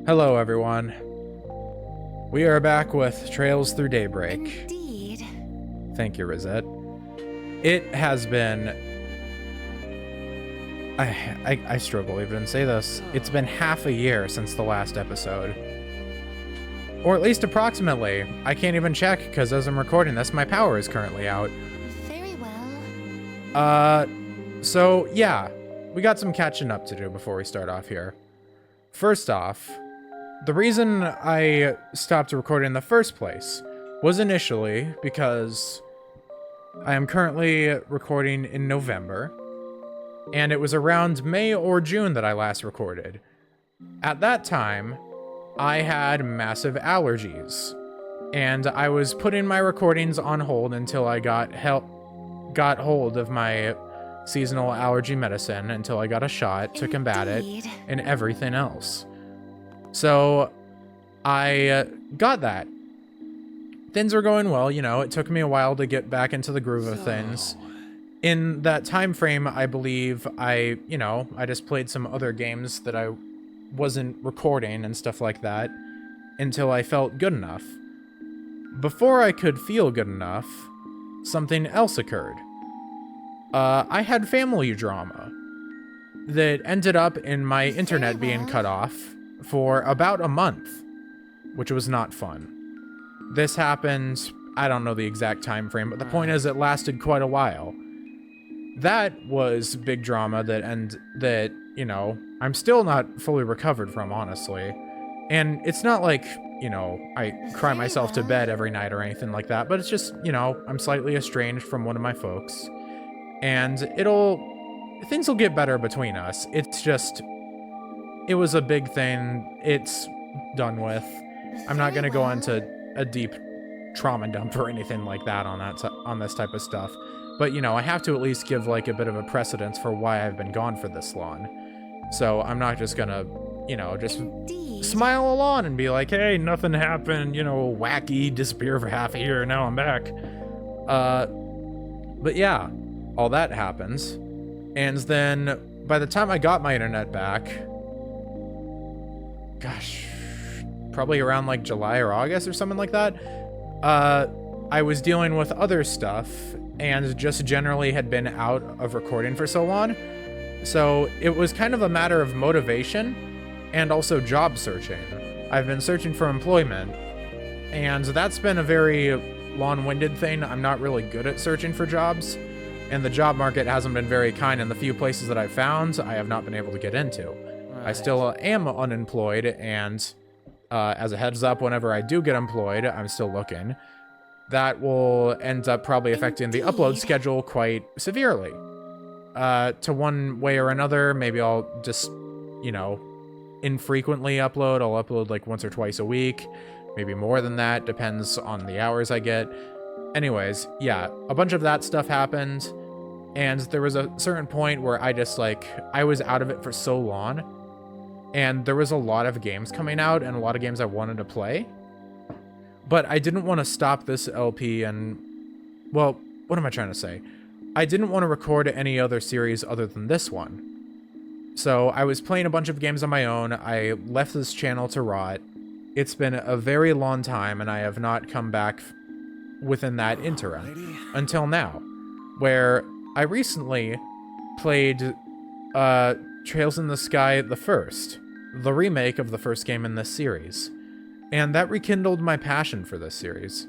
Hello, everyone. We are back with Trails Through Daybreak. Indeed. Thank you, Rosette. It has been... I struggle even to say this. It's been half a year since the last episode. Or at least approximately. I can't even check, because as I'm recording this, my power is currently out. Very well. So, yeah. We got some catching up to do before we start off here. First off, the reason I stopped recording in the first place was initially because I am currently recording in November, and it was around May or June that I last recorded. At that time, I had massive allergies, and I was putting my recordings on hold until I got hold of my seasonal allergy medicine, until I got a shot to combat it, Indeed. and everything else. So I got that. Things were going well, you know, it took me a while to get back into the groove of things. In that time frame, I believe I just played some other games that I wasn't recording and stuff like that until I felt good enough. Before I could feel good enough, something else occurred. I had family drama that ended up in my internet being cut off for about a month, which was not fun. This happened, I don't know the exact time frame, but the point is it lasted quite a while. That was big drama that, you know, I'm still not fully recovered from, honestly. And it's not like, you know, I cry myself to bed every night or anything like that, but it's just, you know, I'm slightly estranged from one of my folks. And things will get better between us. It's just, it was a big thing. It's done with. I'm not going to go into a deep trauma dump or anything like that on this type of stuff. But, you know, I have to at least give, like, a bit of a precedence for why I've been gone for this long. So I'm not just going to, you know, just Indeed. smile along and be like, hey, nothing happened, you know, wacky, disappear for half a year, now I'm back. But yeah, all that happens. And then by the time I got my internet back, gosh, probably around like July or August or something like that, I was dealing with other stuff and just generally had been out of recording for so long. So it was kind of a matter of motivation and also job searching. I've been searching for employment, and that's been a very long-winded thing. I'm not really good at searching for jobs, and the job market hasn't been very kind, and the few places that I've found, I have not been able to get into. I still am unemployed, and as a heads up, whenever I do get employed, I'm still looking. That will end up probably affecting the upload schedule quite severely. To one way or another, maybe I'll just, you know, infrequently upload. I'll upload like once or twice a week, maybe more than that, depends on the hours I get. Anyways, yeah, a bunch of that stuff happened, and there was a certain point where I just, like, I was out of it for so long, and there was a lot of games coming out and a lot of games I wanted to play, but I didn't want to stop this LP and, well, what am I trying to say? I didn't want to record any other series other than this one. So I was playing a bunch of games on my own. I left this channel to rot. It's been a very long time, and I have not come back within that interim until now, where I recently played Trails in the Sky the First, the remake of the first game in this series. And that rekindled my passion for this series,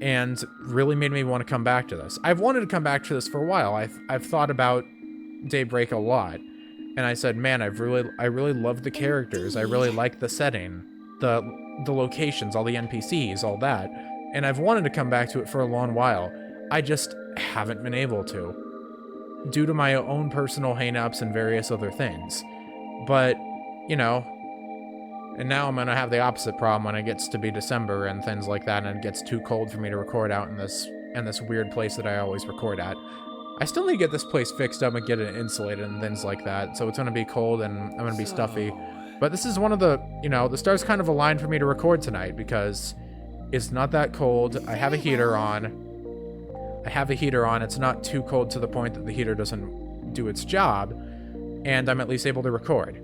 and really made me want to come back to this. I've wanted to come back to this for a while. I've thought about Daybreak a lot, and I said, man, I really love the characters. I really like the setting, the locations, all the NPCs, all that. And I've wanted to come back to it for a long while. I just haven't been able to, due to my own personal hang-ups and various other things. But, you know, and now I'm going to have the opposite problem when it gets to be December and things like that, and it gets too cold for me to record out in this weird place that I always record at. I still need to get this place fixed up and get it insulated and things like that, so it's going to be cold and I'm going to be stuffy. But this is one of the, you know, the stars kind of aligned for me to record tonight because it's not that cold. I have a heater on. It's not too cold to the point that the heater doesn't do its job, and I'm at least able to record.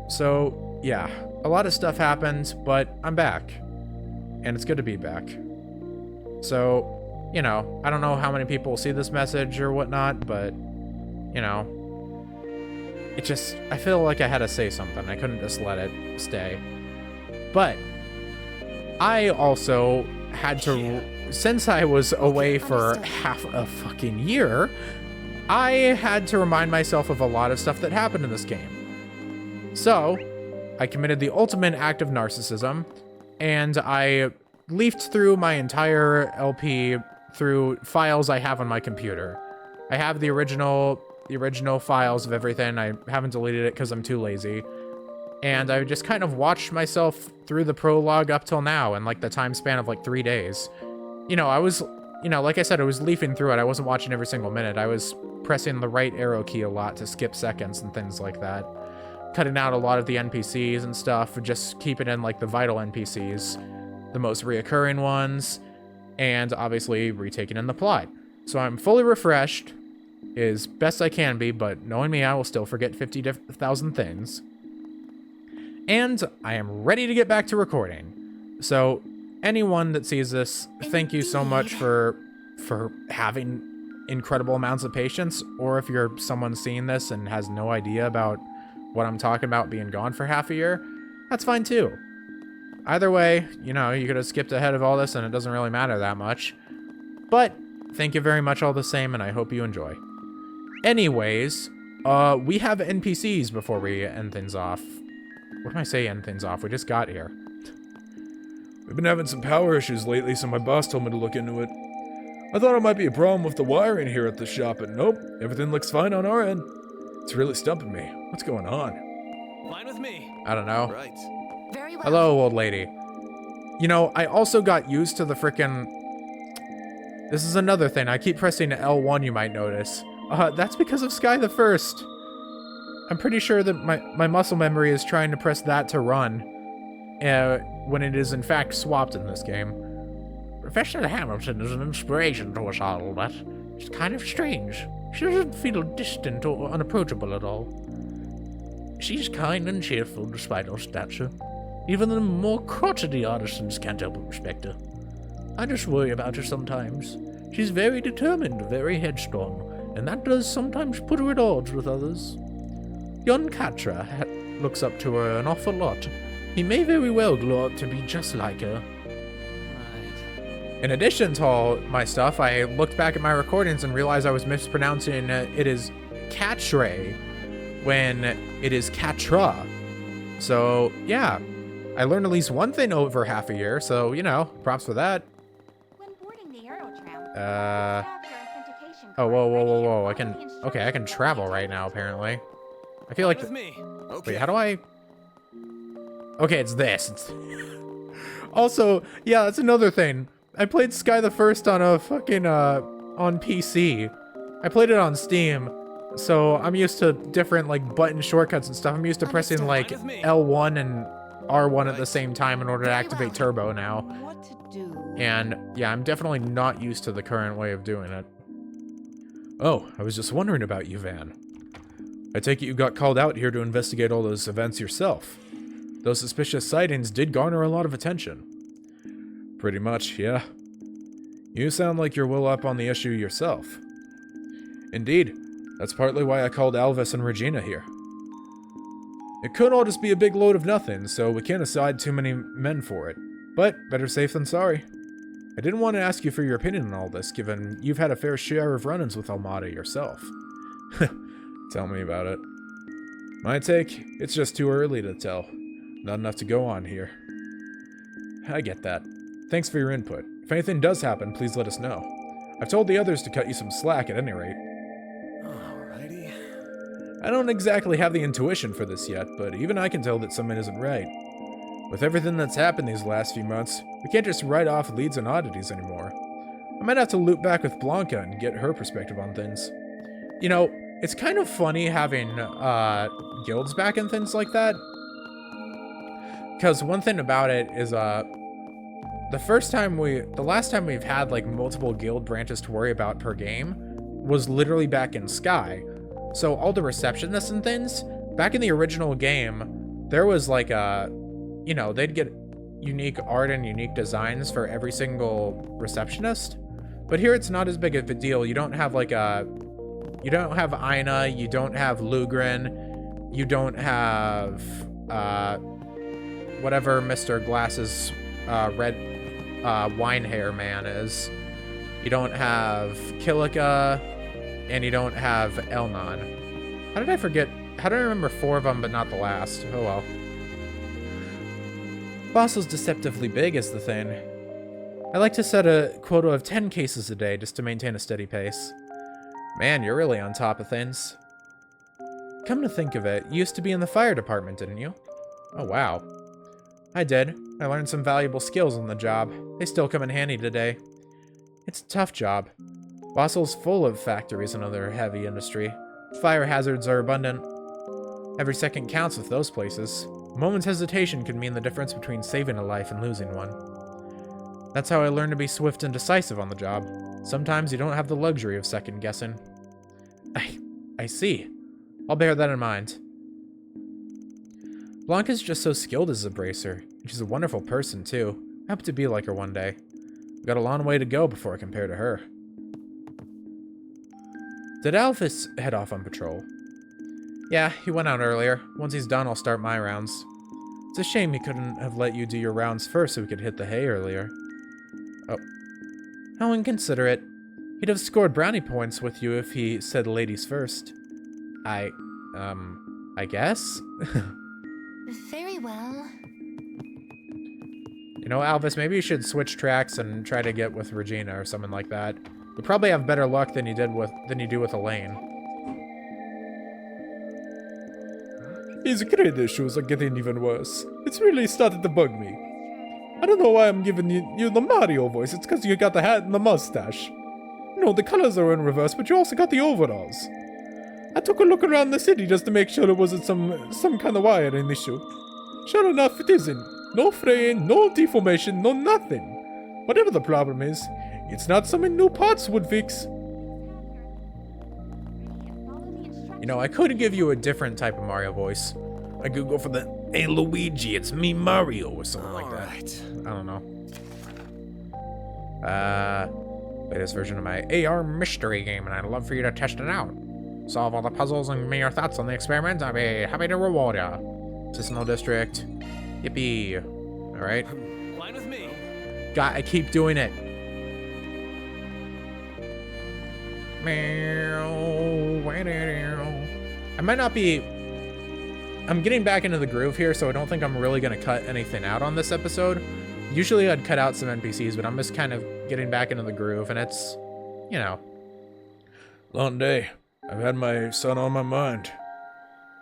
So, yeah. a lot of stuff happened, but I'm back. And it's good to be back. So, you know, I don't know how many people see this message or whatnot, but, you know, I feel like I had to say something. I couldn't just let it stay. But I also had to, since I was away for half a fucking year, I had to remind myself of a lot of stuff that happened in this game. So, I committed the ultimate act of narcissism, and I leafed through my entire LP through files I have on my computer. I have the original files of everything. I haven't deleted it because I'm too lazy. And I just kind of watched myself through the prologue up till now in like the time span of like 3 days. You know, like I said, I was leafing through it. I wasn't watching every single minute. I was pressing the right arrow key a lot to skip seconds and things like that. Cutting out a lot of the NPCs and stuff, just keeping in like the vital NPCs, the most reoccurring ones, and obviously retaking in the plot. So I'm fully refreshed, as best I can be, but knowing me, I will still forget 50,000 things. And I am ready to get back to recording. So anyone that sees this, thank you so much for having incredible amounts of patience, or if you're someone seeing this and has no idea about what I'm talking about being gone for half a year, that's fine too. Either way, you know, you could have skipped ahead of all this and it doesn't really matter that much. But thank you very much all the same, and I hope you enjoy. Anyways, we have NPCs before we end things off. What do I say end things off? We just got here. We've been having some power issues lately, so my boss told me to look into it. I thought it might be a problem with the wiring here at the shop, but nope, everything looks fine on our end. It's really stumping me. What's going on? Fine with me. I don't know. Right. Very well. Hello, old lady. You know, I also got used to the frickin'... This is another thing. I keep pressing L1, you might notice. That's because of Sky the First. I'm pretty sure that my muscle memory is trying to press that to run, when it is in fact swapped in this game. Professor Hamilton is an inspiration to us all, but it's kind of strange. She doesn't feel distant or unapproachable at all. She's kind and cheerful despite her stature. Even the more crotchety artisans can't help but respect her. I just worry about her sometimes. She's very determined, very headstrong, and that does sometimes put her at odds with others. Young Katra looks up to her an awful lot. He may very well grow up to be just like her. Right. In addition to all my stuff, I looked back at my recordings and realized I was mispronouncing it is Catre when it is Catra. So, yeah. I learned at least one thing over half a year, so, you know, props for that. When boarding the Aerotram, Oh, whoa. I can travel right now, apparently. I feel like... With me. Okay. Wait, how do I... Okay, it's this. Also, yeah, that's another thing. I played Sky the First on a fucking, on PC. I played it on Steam, so I'm used to different, like, button shortcuts and stuff. I'm used to pressing, like, L1 and R1 at the same time in order to activate turbo now. what to do? And, yeah, I'm definitely not used to the current way of doing it. Oh, I was just wondering about you, Van. I take it you got called out here to investigate all those events yourself. Those suspicious sightings did garner a lot of attention. Pretty much, yeah. You sound like you're well up on the issue yourself. Indeed, that's partly why I called Alvis and Regina here. It could all just be a big load of nothing, so we can't aside too many men for it. But better safe than sorry. I didn't want to ask you for your opinion on all this, given you've had a fair share of run-ins with Almada yourself. Tell me about it. My take, it's just too early to tell. Not enough to go on here. I get that. Thanks for your input. If anything does happen, please let us know. I've told the others to cut you some slack at any rate. Alrighty. I don't exactly have the intuition for this yet, but even I can tell that something isn't right. With everything that's happened these last few months, we can't just write off leads and oddities anymore. I might have to loop back with Blanca and get her perspective on things. You know, it's kind of funny having, guilds back and things like that. Because one thing about it is, the last time we've had, like, multiple guild branches to worry about per game was literally back in Sky. So all the receptionists and things, back in the original game, there was, like, you know, they'd get unique art and unique designs for every single receptionist. But here it's not as big of a deal. You don't have like you don't have Ina, you don't have Lugren, you don't have whatever Mr. Glass's red wine hair man is. You don't have Kilika, and you don't have Elnon. How did I forget? How do I remember 4 of them but not the last? Oh well. Bossel's deceptively big is the thing. I like to set a quota of 10 cases a day just to maintain a steady pace. Man, you're really on top of things. Come to think of it, you used to be in the fire department, didn't you? Oh wow. I did. I learned some valuable skills on the job. They still come in handy today. It's a tough job. Bossel's full of factories and other heavy industry. Fire hazards are abundant. Every second counts with those places. A moment's hesitation can mean the difference between saving a life and losing one. That's how I learned to be swift and decisive on the job. Sometimes you don't have the luxury of second guessing. I see. I'll bear that in mind. Blanca's just so skilled as a bracer. And she's a wonderful person, too. I hope to be like her one day. I've got a long way to go before I compare to her. Did Alphys head off on patrol? Yeah, he went out earlier. Once he's done, I'll start my rounds. It's a shame he couldn't have let you do your rounds first so we could hit the hay earlier. Oh. How inconsiderate. He'd have scored brownie points with you if he said ladies first. I guess? Very well. You know, Alphys, maybe you should switch tracks and try to get with Regina or something like that. You'll probably have better luck than you do with Elaine. His grade issues are getting even worse. It's really started to bug me. I don't know why I'm giving you the Mario voice. It's because you got the hat and the mustache. No, the colors are in reverse, but you also got the overalls. I took a look around the city just to make sure it wasn't some kind of wiring issue. Sure enough, it isn't. No fraying, no deformation, no nothing. Whatever the problem is, it's not something new parts would fix. You know, I could give you a different type of Mario voice. I could go for the, "Hey Luigi, it's me Mario," or something like that. Right. I don't know. Latest version of my AR mystery game, and I'd love for you to test it out. Solve all the puzzles and give me your thoughts on the experiment. I'd be happy to reward ya. Seasonal District. Yippee. Alright. Fine with me. I keep doing it. I might not be... I'm getting back into the groove here, so I don't think I'm really going to cut anything out on this episode. Usually I'd cut out some NPCs, but I'm just kind of getting back into the groove, and it's, you know. Long day. I've had my son on my mind.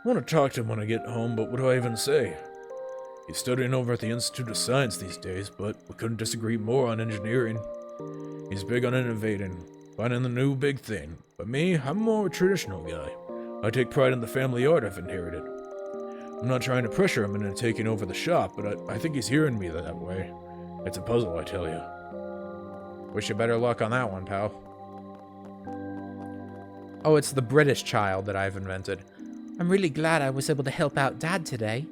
I want to talk to him when I get home, but what do I even say? He's studying over at the Institute of Science these days, but we couldn't disagree more on engineering. He's big on innovating, finding the new big thing. But me, I'm more a traditional guy. I take pride in the family art I've inherited. I'm not trying to pressure him into taking over the shop, but I think he's hearing me that way. It's a puzzle, I tell you. Wish you better luck on that one, pal. Oh, it's the British child that I've invented. I'm really glad I was able to help out Dad today.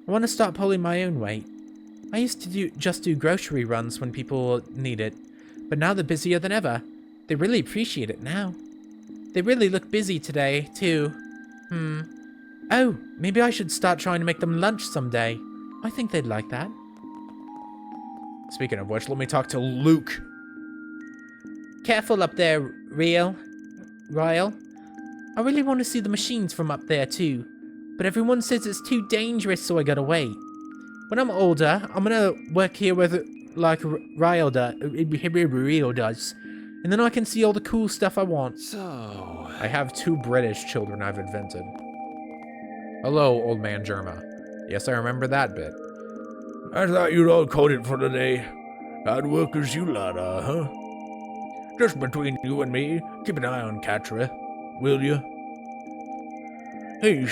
I want to start pulling my own weight. I used to just do grocery runs when people need it, but now they're busier than ever. They really appreciate it now. They really look busy today, too. Oh, maybe I should start trying to make them lunch someday. I think they'd like that. Speaking of which, let me talk to Luke. Careful up there, Ryle. I really want to see the machines from up there, too. But everyone says it's too dangerous, so I gotta wait. When I'm older, I'm gonna work here with, like Ryle does, and then I can see all the cool stuff I want. So, I have 2 British children I've invented. Hello, old man Germa. Yes, I remember that bit. I thought you'd all called it for today. Hard workers you lot are, huh? Just between you and me, keep an eye on Katra, will you? He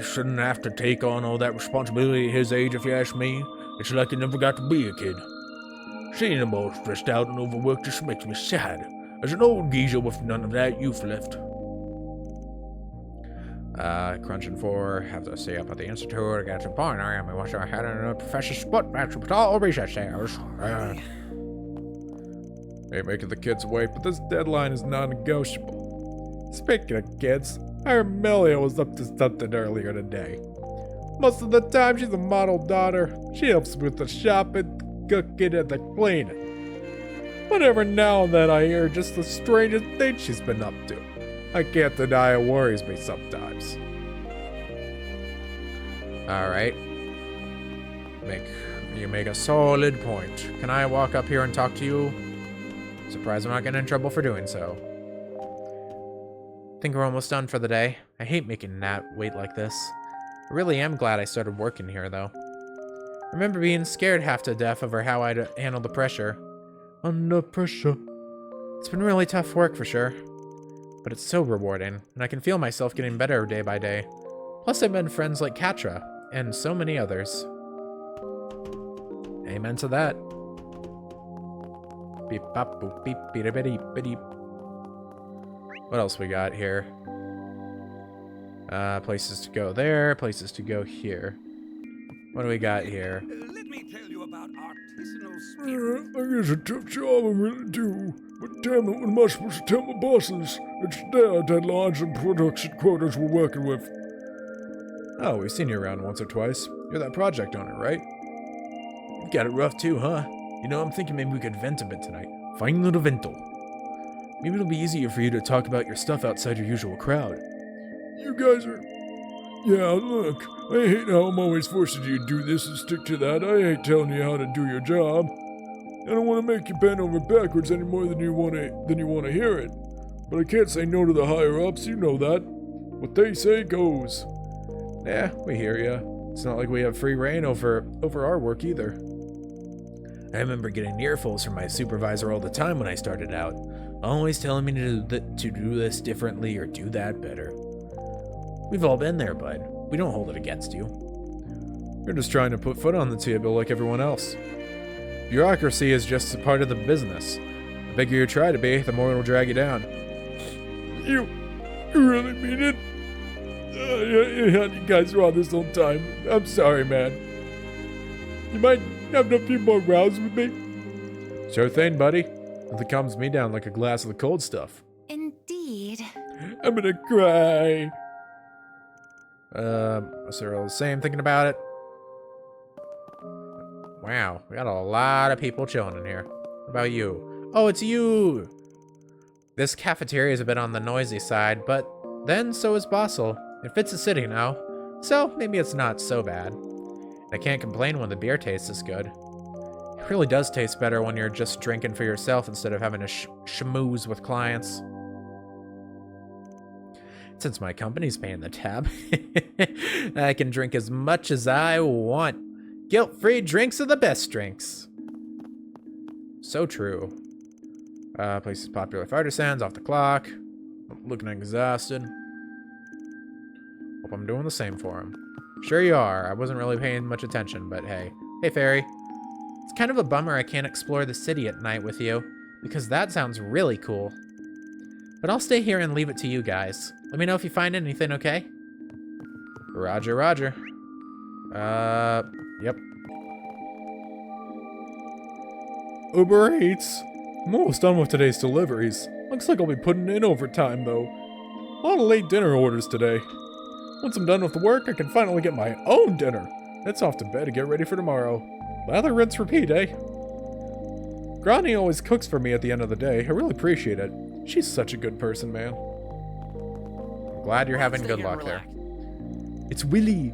shouldn't have to take on all that responsibility at his age, if you ask me. It's like he never got to be a kid. Seeing him all stressed out and overworked just makes me sad. As an old geezer with none of that youth left. Crunching 4, have to stay up at the institute, get to the point. I am. We watch our head in a professional sport match with all research hours. Ain't making the kids wait, but this deadline is non-negotiable. Speaking of kids, I heard Melia was up to something earlier today. Most of the time, she's a model daughter. She helps with the shopping, cooking, and the cleaning. But every now and then I hear just the strangest thing she's been up to. I can't deny it worries me sometimes. Alright. You make a solid point. Can I walk up here and talk to you? Surprised I'm not getting in trouble for doing so. Think we're almost done for the day. I hate making Nat wait like this. I really am glad I started working here, though. I remember being scared half to death over how I'd handle the pressure. Under pressure. It's been really tough work for sure. But it's so rewarding, and I can feel myself getting better day by day. Plus I've met friends like Katra, and so many others. Amen to that. Beep bop boop beep beep beep beep. What else we got here? Places to go there, places to go here. What do we got here? Let me tell you about artisanal spirit. I guess a tough job, I really do. But damn it, what am I supposed to tell my bosses? It's their deadlines and production quotas we're working with. Oh, we've seen you around once or twice. You're that project owner, right? You've got it rough too, huh? You know, I'm thinking maybe we could vent a bit tonight. Find little vental. Maybe it'll be easier for you to talk about your stuff outside your usual crowd. You guys are... Yeah, look, I hate how I'm always forcing you to do this and stick to that. I hate telling you how to do your job. I don't want to make you bend over backwards any more than you want to hear it. But I can't say no to the higher-ups, you know that. What they say goes. Yeah, we hear ya. It's not like we have free reign over our work either. I remember getting earfuls from my supervisor all the time when I started out, always telling me to do this differently or do that better. We've all been there, bud. We don't hold it against you. You're just trying to put foot on the table like everyone else. Bureaucracy is just a part of the business. The bigger you try to be, the more it'll drag you down. You really mean it? I had you guys wrong this whole time. I'm sorry, man. You might have a few more rounds with me? Sure thing, buddy. Nothing calms me down like a glass of the cold stuff. Indeed. I'm gonna cry. Is there all the same thinking about it? Wow, we got a lot of people chilling in here. What about you? Oh, it's you! This cafeteria is a bit on the noisy side, but then so is Basel. It fits the city now, so maybe it's not so bad. I can't complain when the beer tastes this good. It really does taste better when you're just drinking for yourself instead of having to schmooze with clients. Since my company's paying the tab, I can drink as much as I want. Guilt-free drinks are the best drinks. So true. Places popular with artisans, off the clock. Looking exhausted. Hope I'm doing the same for him. Sure you are. I wasn't really paying much attention, but hey. Hey, Fairy. It's kind of a bummer I can't explore the city at night with you, because that sounds really cool. But I'll stay here and leave it to you guys. Let me know if you find anything, okay? Roger, roger. Yep. Uber Eats. I'm almost done with today's deliveries. Looks like I'll be putting in overtime, though. A lot of late dinner orders today. Once I'm done with the work, I can finally get my own dinner. It's off to bed to get ready for tomorrow. Lather, rinse, repeat, eh? Granny always cooks for me at the end of the day. I really appreciate it. She's such a good person, man. Glad you're having good luck there. It's Willy.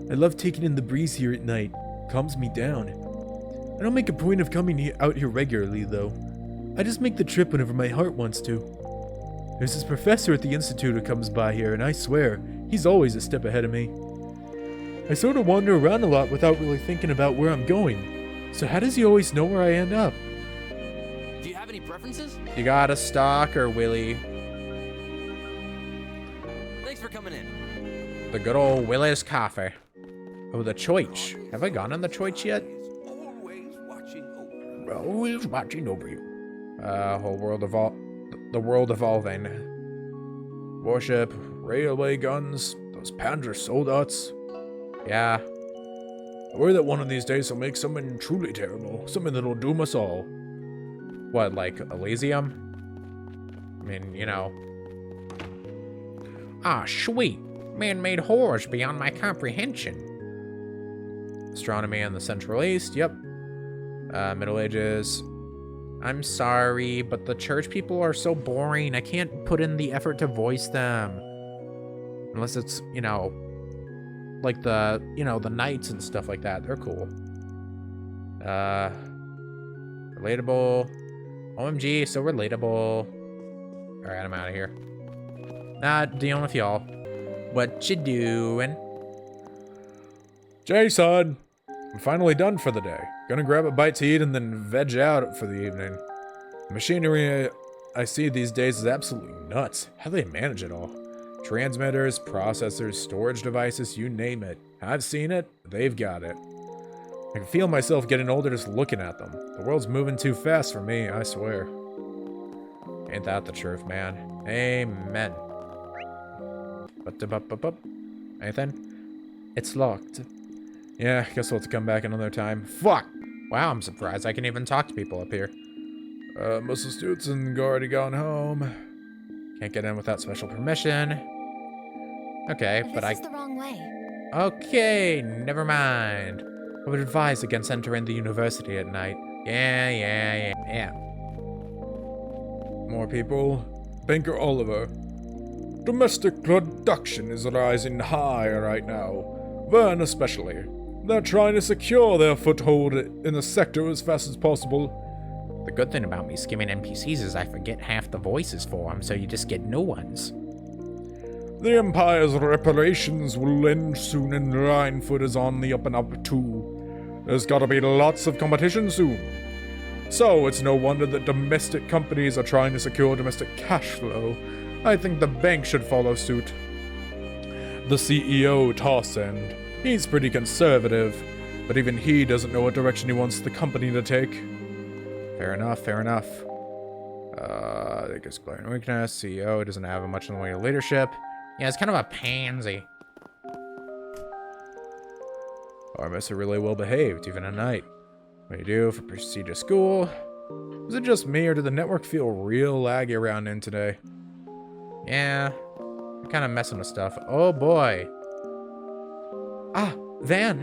I love taking in the breeze here at night. Calms me down. I don't make a point of coming out here regularly, though. I just make the trip whenever my heart wants to. There's this professor at the institute who comes by here, and I swear, he's always a step ahead of me. I sort of wander around a lot without really thinking about where I'm going. So how does he always know where I end up? Do you have any preferences? You got a stalker, Willy. Thanks for coming in. The good old Willy's coffee. Oh, the choich. Have I gone on the choich yet? Always watching over you. The world evolving. Worship, railway guns, those Panzer soldaats. Yeah. I worry that one of these days he'll make something truly terrible, something that'll doom us all. What, like Elysium? I mean, you know. Ah, sweet. Man-made horrors beyond my comprehension. Astronomy in the Central East, yep. Middle Ages. I'm sorry, but the church people are so boring. I can't put in the effort to voice them. Unless it's, you know, like the, you know, the knights and stuff like that. They're cool. Relatable. OMG, so relatable. Alright, I'm out of here. Not dealing with y'all. What you doing? Jason! I'm finally done for the day. Gonna grab a bite to eat and then veg out for the evening. The machinery I see these days is absolutely nuts. How do they manage it all? Transmitters, processors, storage devices, you name it. I've seen it, they've got it. I can feel myself getting older just looking at them. The world's moving too fast for me, I swear. Ain't that the truth, man? Amen. Anything? It's locked. Yeah, guess we'll have to come back another time. Fuck! Wow, I'm surprised I can even talk to people up here. Most of the students have already gone home. Can't get in without special permission. Okay, but This is the wrong way. Okay, never mind. I would advise against entering the university at night. Yeah. More people. Banker Oliver. Domestic production is rising high right now. Vern especially. They're trying to secure their foothold in the sector as fast as possible. The good thing about me skimming NPCs is I forget half the voices for them, so you just get new ones. The Empire's reparations will end soon, and Rhinefoot is on the up and up too. There's gotta be lots of competition soon. So it's no wonder that domestic companies are trying to secure domestic cash flow. I think the bank should follow suit. The CEO, Tarsend, he's pretty conservative, but even he doesn't know what direction he wants the company to take. Fair enough. I think it's glaring weakness. CEO doesn't have much in the way of leadership. Yeah, it's kind of a pansy. Our miss are really well behaved, even at night. What do you do for prestigious school? Was it just me, or did the network feel real laggy around in today? Yeah, I'm kind of messing with stuff. Oh boy. Ah, Van.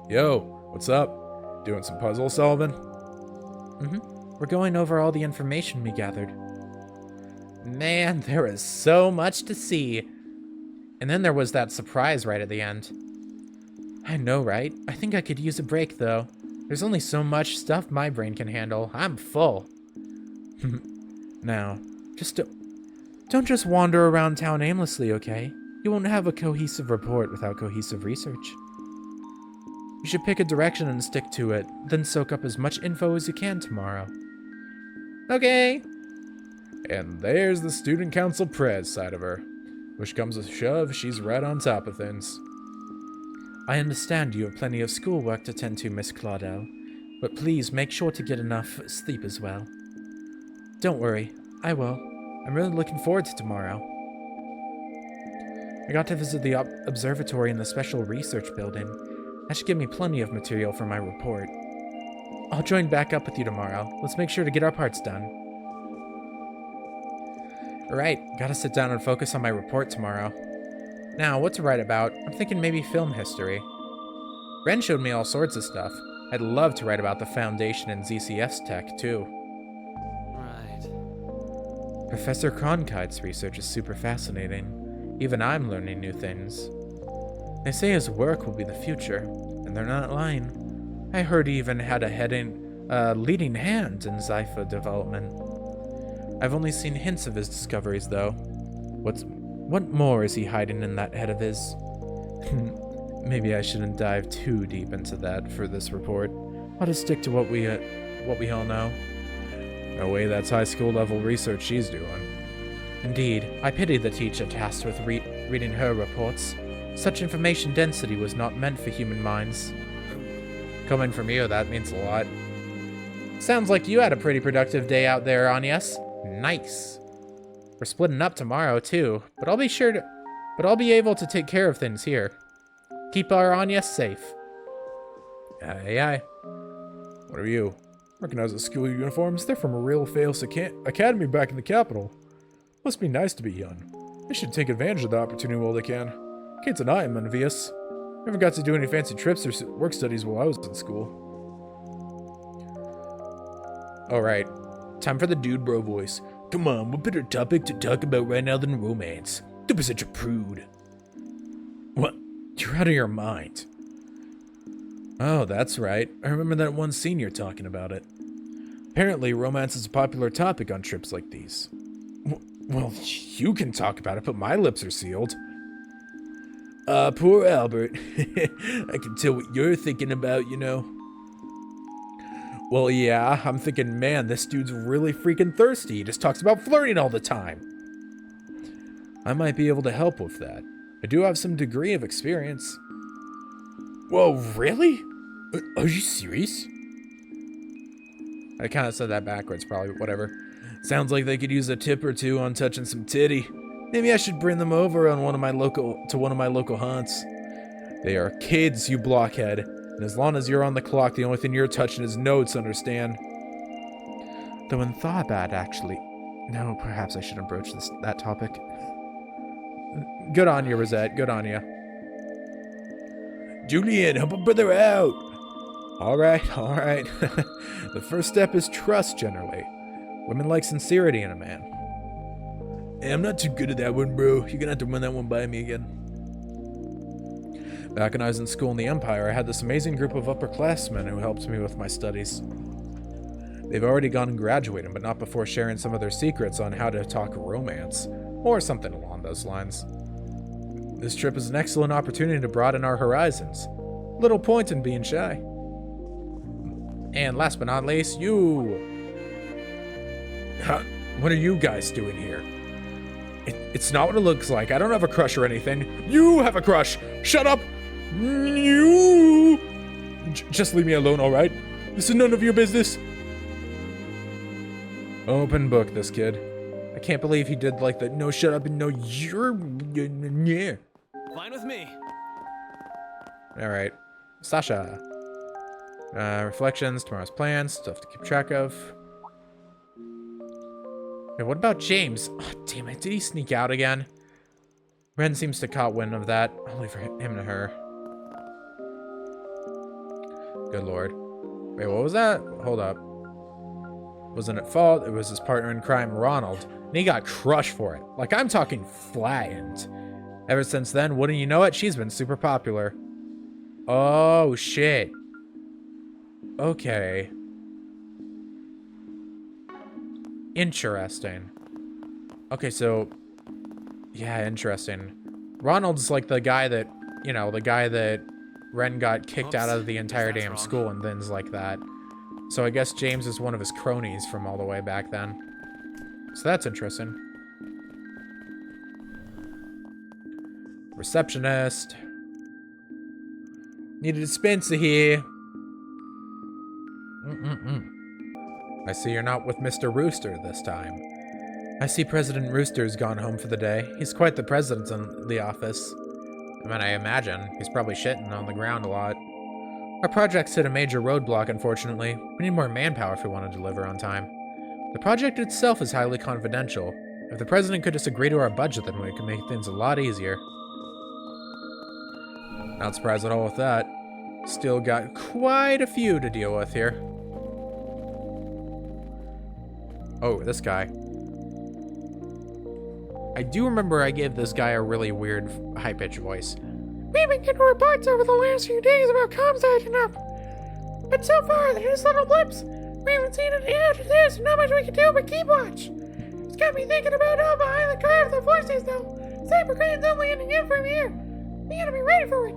Yo, what's up? Doing some puzzle solving? We're going over all the information we gathered. Man, there is so much to see. And then there was that surprise right at the end. I know, right? I think I could use a break, though. There's only so much stuff my brain can handle. I'm full. Now, don't just wander around town aimlessly, okay? You won't have a cohesive report without cohesive research. You should pick a direction and stick to it, then soak up as much info as you can tomorrow. Okay. And there's the student council prez side of her. Which comes to shove, she's right on top of things. I understand you have plenty of schoolwork to tend to, Miss Claudel, but please make sure to get enough sleep as well. Don't worry, I will. I'm really looking forward to tomorrow. I got to visit the observatory in the special research building. That should give me plenty of material for my report. I'll join back up with you tomorrow. Let's make sure to get our parts done. Alright, gotta sit down and focus on my report tomorrow. Now, what to write about? I'm thinking maybe film history. Ren showed me all sorts of stuff. I'd love to write about the Foundation and ZCF's tech, too. Right. Professor Cronkite's research is super fascinating. Even I'm learning new things. They say his work will be the future, and they're not lying. I heard he even had a leading hand in Zypher development. I've only seen hints of his discoveries, though. What more is he hiding in that head of his? Maybe I shouldn't dive too deep into that for this report. I'll just stick to what we all know. No way that's high school level research she's doing. Indeed, I pity the teacher tasked with reading her reports. Such information density was not meant for human minds. Coming from you, that means a lot. Sounds like you had a pretty productive day out there, Agnes. Nice. We're splitting up tomorrow, too, but I'll be able to take care of things here. Keep our Anya safe. Aye, aye. What are you? Recognize the school uniforms? They're from a real famous academy back in the capital. Must be nice to be young. They should take advantage of the opportunity while they can. Can't deny I'm envious. Never got to do any fancy trips or work studies while I was in school. Alright, time for the dude bro voice. Come on, what better topic to talk about right now than romance? Don't be such a prude. What? You're out of your mind. Oh, that's right. I remember that one scene you're talking about it. Apparently, romance is a popular topic on trips like these. Well, you can talk about it, but my lips are sealed. Poor Albert. I can tell what you're thinking about, you know. Well, yeah, I'm thinking, man, this dude's really freaking thirsty. He just talks about flirting all the time. I might be able to help with that. I do have some degree of experience. Whoa, really? Are you serious? I kind of said that backwards, probably, whatever. Sounds like they could use a tip or two on touching some titty. Maybe I should bring them over on one of my local haunts. They are kids, you blockhead. And as long as you're on the clock, the only thing you're touching is notes, understand? Though in thought bad, actually. No, perhaps I shouldn't broach that topic. Good on you, Rosette. Good on you. Julian, help a brother out. All right. The first step is trust, generally. Women like sincerity in a man. Hey, I'm not too good at that one, bro. You're gonna have to run that one by me again. Back when I was in school in the Empire, I had this amazing group of upperclassmen who helped me with my studies. They've already gone and graduated, but not before sharing some of their secrets on how to talk romance, or something along those lines. This trip is an excellent opportunity to broaden our horizons. Little point in being shy. And last but not least, you. What are you guys doing here? It's not what it looks like. I don't have a crush or anything. You have a crush. Shut up. You. Just leave me alone, all right? This is none of your business. Open book, this kid. I can't believe he did like the no shut up and no you're. Yeah. Fine with me. All right, Sasha. Reflections, tomorrow's plans, stuff to keep track of. Hey, what about James? Oh, damn it, did he sneak out again? Ren seems to caught wind of that. Only for him and her. Good lord. Wait, what was that? Hold up. Wasn't at fault, it was his partner in crime, Ronald. And he got crushed for it. Like, I'm talking flattened. Ever since then, wouldn't you know it, she's been super popular. Oh, shit. Okay. Interesting. Okay, so... yeah, interesting. Ronald's like the guy that, you know, the guy that Ren got kicked out of the entire damn school and things like that. So I guess James is one of his cronies from all the way back then. So that's interesting. Receptionist. Need a dispenser here. I see you're not with Mr. Rooster this time. I see President Rooster's gone home for the day. He's quite the president in the office. I mean, I imagine. He's probably shitting on the ground a lot. Our project's hit a major roadblock, unfortunately. We need more manpower if we want to deliver on time. The project itself is highly confidential. If the president could just agree to our budget, then we could make things a lot easier. Not surprised at all with that. Still got quite a few to deal with here. Oh, this guy. I do remember I gave this guy a really weird, high-pitched voice. We've been getting reports over the last few days about comms acting up. But so far, they're just little blips. We haven't seen any after this, and not much we can do but keep watch. It's got me thinking about how behind the curve the force is, though. Cybercrime's only ending in from here. We gotta be ready for it.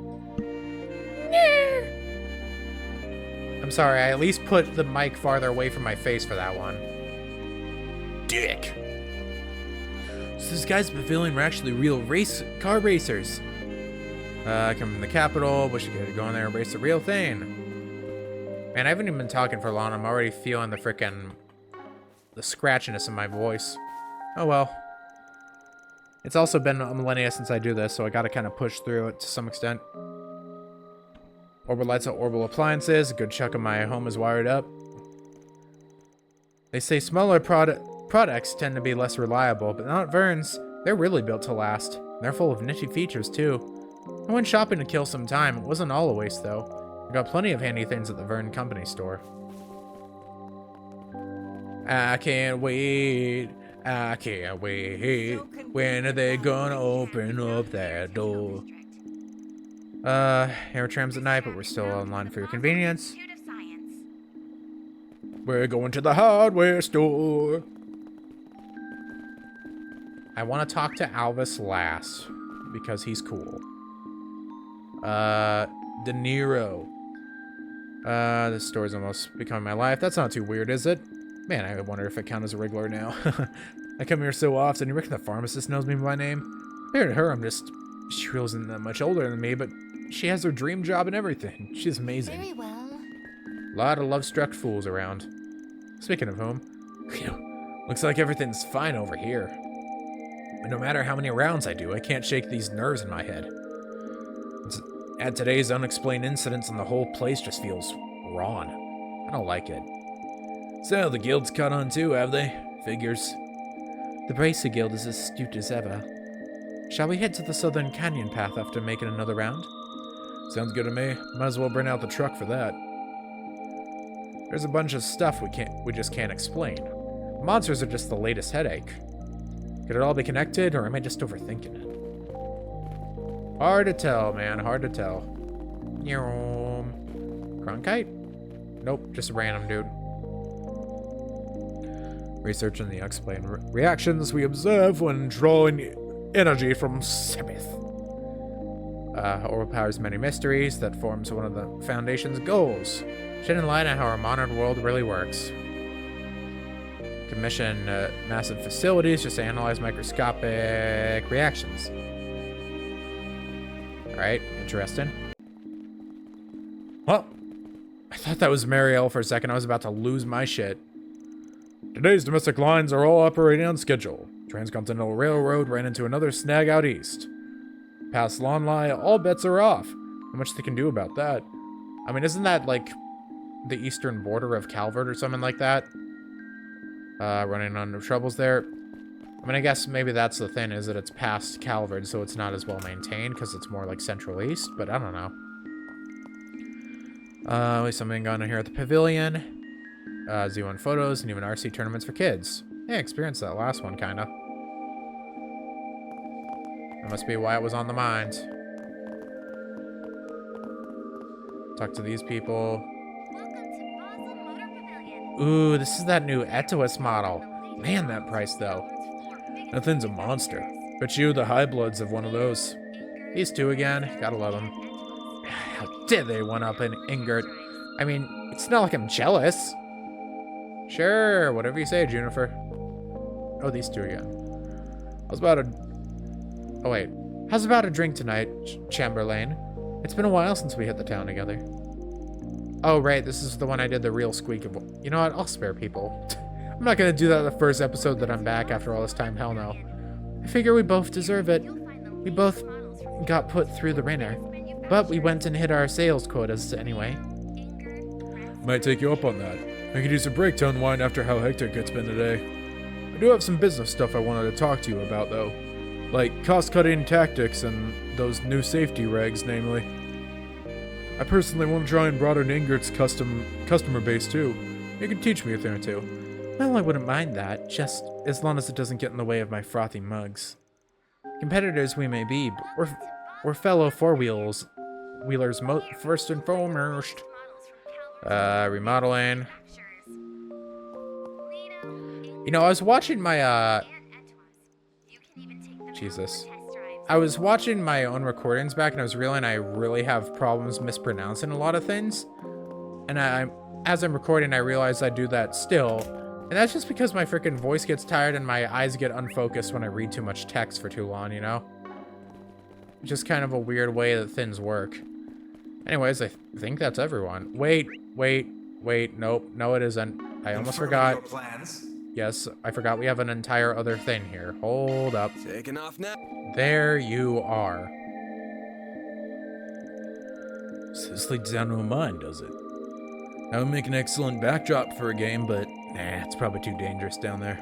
Yeah. I'm sorry, I at least put the mic farther away from my face for that one. Dick. So these guys been feeling we're actually real car racers. Come from the capital, we should get to go in there and race the real thing. Man, I haven't even been talking for long. I'm already feeling the scratchiness in my voice. Oh well. It's also been a millennia since I do this, so I gotta kind of push through it to some extent. Orbital lights and orbital appliances. A good chunk of my home is wired up. They say smaller products tend to be less reliable, but not Vern's. They're really built to last. They're full of nifty features, too. I went shopping to kill some time. It wasn't all a waste, though. I got plenty of handy things at the Vern Company store. I can't wait. I can't wait. When are they gonna open up that door? Air trams at night, but we're still online for your convenience. We're going to the hardware store. I want to talk to Alvis last because he's cool. De Niro. This store's almost becoming my life. That's not too weird, is it? Man, I wonder if I count as a regular now. I come here so often. You reckon the pharmacist knows me by name? Compared to her, she wasn't that much older than me, but she has her dream job and everything. She's amazing. Very well. A lot of love-struck fools around. Speaking of whom, looks like everything's fine over here. But no matter how many rounds I do, I can't shake these nerves in my head. Add today's unexplained incidents and the whole place just feels wrong. I don't like it. So, the guild's caught on too, have they? Figures. The Bracer Guild is as astute as ever. Shall we head to the Southern Canyon path after making another round? Sounds good to me. Might as well bring out the truck for that. There's a bunch of stuff we just can't explain. Monsters are just the latest headache. Could it all be connected, or am I just overthinking it? Hard to tell, man. Hard to tell. Cronkite? Nope, just a random dude. Researching the unexplained reactions we observe when drawing energy from Sabbath. Overpowers many mysteries. That forms one of the Foundation's goals. Shedding light on how our modern world really works. Commission massive facilities just to analyze microscopic reactions. Alright, interesting. Well, I thought that was Marielle for a second. I was about to lose my shit. Today's domestic lines are all operating on schedule. Transcontinental Railroad ran into another snag out east. Past Lonlai, all bets are off. How much they can do about that? I mean, isn't that like the eastern border of Calvert or something like that? Running into troubles there. I mean, I guess maybe that's the thing, is that it's past Calvert, so it's not as well maintained because it's more like Central East, but I don't know. At least something going on here at the pavilion. Z1 photos and even RC tournaments for kids. Yeah, experienced that last one, kinda. That must be why it was on the mind. Talk to these people. Ooh, this is that new Etois model. Man, that price, though. That thing's a monster. Bet you the high bloods have one of those. These two again. Gotta love them. How dare they one-up an Ingert? I mean, it's not like I'm jealous. Sure, whatever you say, Juniper. Oh, these two again. How's about a... Oh, wait. How's about a drink tonight, Chamberlain? It's been a while since we hit the town together. Oh, right, this is the one I did the real squeak of... You know what? I'll spare people. I'm not gonna do that the first episode that I'm back after all this time. Hell no. I figure we both deserve it. We both got put through the ringer. But we went and hit our sales quotas anyway. Might take you up on that. I could use a break to unwind after how hectic it's been today. I do have some business stuff I wanted to talk to you about, though. Like cost-cutting tactics and those new safety regs, namely. I personally want to try and broaden Ingert's customer base, too. You can teach me a thing or two. Well, I wouldn't mind that, just as long as it doesn't get in the way of my frothy mugs. Competitors we may be, but we're fellow four-wheelers first and foremost. Remodeling. You know, I was watching my, Jesus. I was watching my own recordings back, and I was realizing I really have problems mispronouncing a lot of things. And as I'm recording, I realize I do that still. And that's just because my freaking voice gets tired and my eyes get unfocused when I read too much text for too long, you know? Just kind of a weird way that things work. Anyways, I think that's everyone. Wait. Nope. No, it isn't. I almost forgot. Yes, I forgot we have an entire other thing here. Hold up. Taking off now. There you are. So this leads down to a mine, does it? That would make an excellent backdrop for a game, but nah, it's probably too dangerous down there.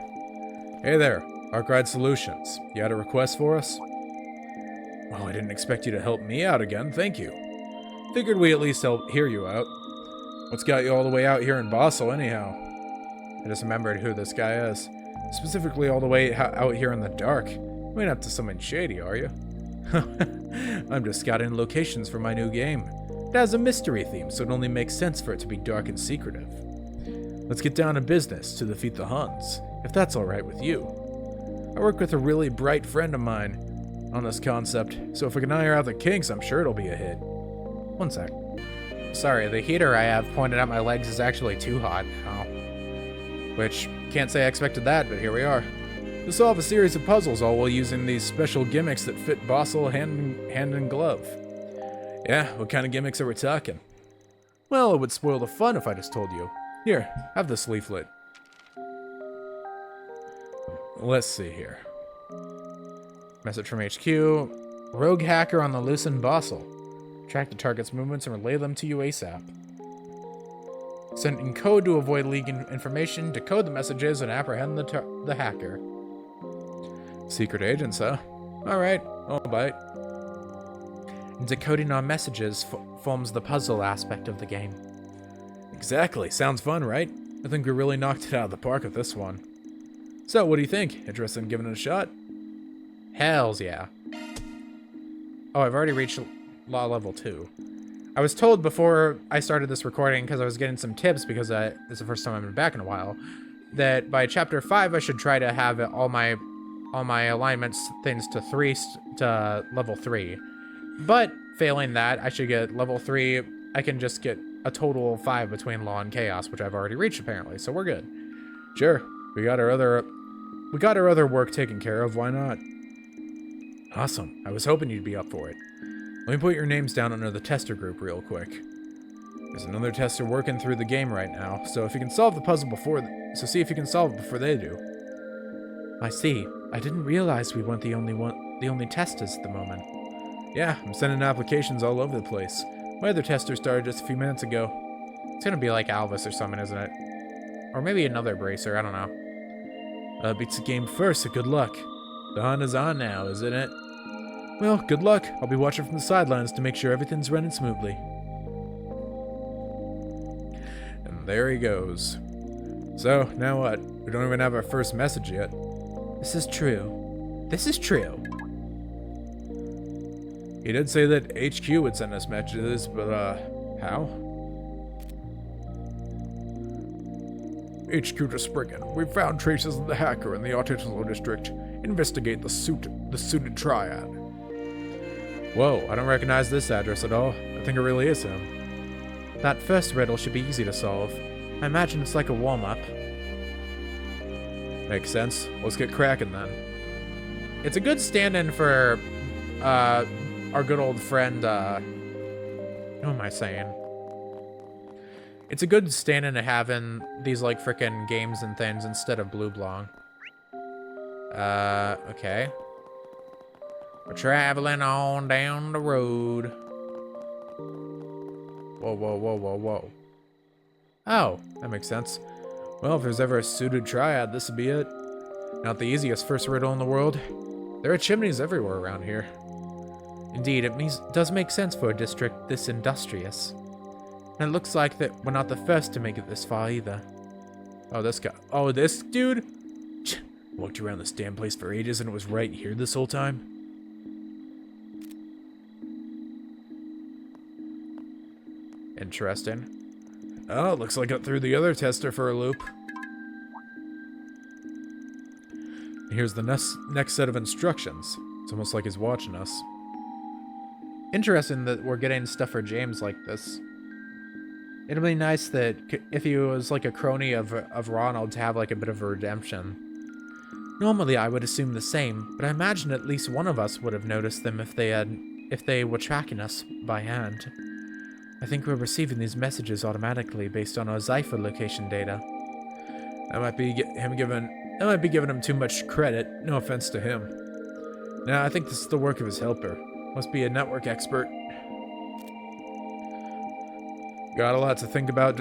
Hey there, Arkwright Solutions. You had a request for us? Well, I didn't expect you to help me out again, thank you. Figured we at least help hear you out. What's got you all the way out here in Basel, anyhow? I just remembered who this guy is. Specifically all the way out here in the dark. You ain't up to something shady, are you? I'm just scouting locations for my new game. It has a mystery theme, so it only makes sense for it to be dark and secretive. Let's get down to business to defeat the Huns, if that's alright with you. I work with a really bright friend of mine on this concept, so if we can iron out the kinks, I'm sure it'll be a hit. One sec. Sorry, the heater I have pointed at my legs is actually too hot now. Which, can't say I expected that, but here we are. To solve a series of puzzles all while using these special gimmicks that fit Basel hand in glove. Yeah, what kind of gimmicks are we talking? Well, it would spoil the fun if I just told you. Here, have this leaflet. Let's see here. Message from HQ. Rogue hacker on the loose in Basel. Track the target's movements and relay them to you ASAP. Send in code to avoid leaking information, decode the messages, and apprehend the hacker. Secret agents, huh? Alright, I'll bite. Decoding our messages forms the puzzle aspect of the game. Exactly, sounds fun, right? I think we really knocked it out of the park with this one. So, what do you think? Interested in giving it a shot? Hells yeah. Oh, I've already reached law level 2. I was told before I started this recording, because I was getting some tips, because it's the first time I've been back in a while, that by chapter 5 I should try to have all my alignments things to level 3. But failing that, I should get level 3. I can just get a total of 5 between law and chaos, which I've already reached apparently, so we're good. Sure, we got our other work taken care of, why not? Awesome, I was hoping you'd be up for it. Let me put your names down under the tester group real quick. There's another tester working through the game right now, so if you can solve the puzzle see if you can solve it before they do. I see. I didn't realize we weren't the only testers at the moment. Yeah, I'm sending applications all over the place. My other tester started just a few minutes ago. It's gonna be like Alvis or something, isn't it? Or maybe another bracer, I don't know. Beats the game first, so good luck. The hunt is on now, isn't it? Well, good luck. I'll be watching from the sidelines to make sure everything's running smoothly. And there he goes. So, now what? We don't even have our first message yet. This is true. This is true. He did say that HQ would send us messages, but, how? HQ to Spriggan. We found traces of the hacker in the Artisanal District. Investigate the suited triad. Whoa, I don't recognize this address at all. I think it really is him. That first riddle should be easy to solve. I imagine it's like a warm-up. Makes sense. Let's get cracking then. It's a good stand-in for, our good old friend, who am I saying? It's a good stand-in to have in these, like, frickin' games and things instead of Blue Blong. Okay. We're traveling on down the road. Whoa, whoa, whoa, whoa, whoa. Oh, that makes sense. Well, if there's ever a suited triad, this would be it. Not the easiest first riddle in the world. There are chimneys everywhere around here. Indeed, it does make sense for a district this industrious. And it looks like that we're not the first to make it this far either. Oh, this guy. Oh, this dude? Walked around this damn place for ages and it was right here this whole time? Interesting. Oh, looks like it threw the other tester for a loop. Here's the next set of instructions. It's almost like he's watching us. Interesting that we're getting stuff for James like this. It'd be nice that if he was like a crony of Ronald to have like a bit of a redemption. Normally I would assume the same, but I imagine at least one of us would have noticed them if they were tracking us by hand. I think we're receiving these messages automatically based on our Zypher location data. That might be giving him too much credit. No offense to him. Nah, I think this is the work of his helper. Must be a network expert. Got a lot to think about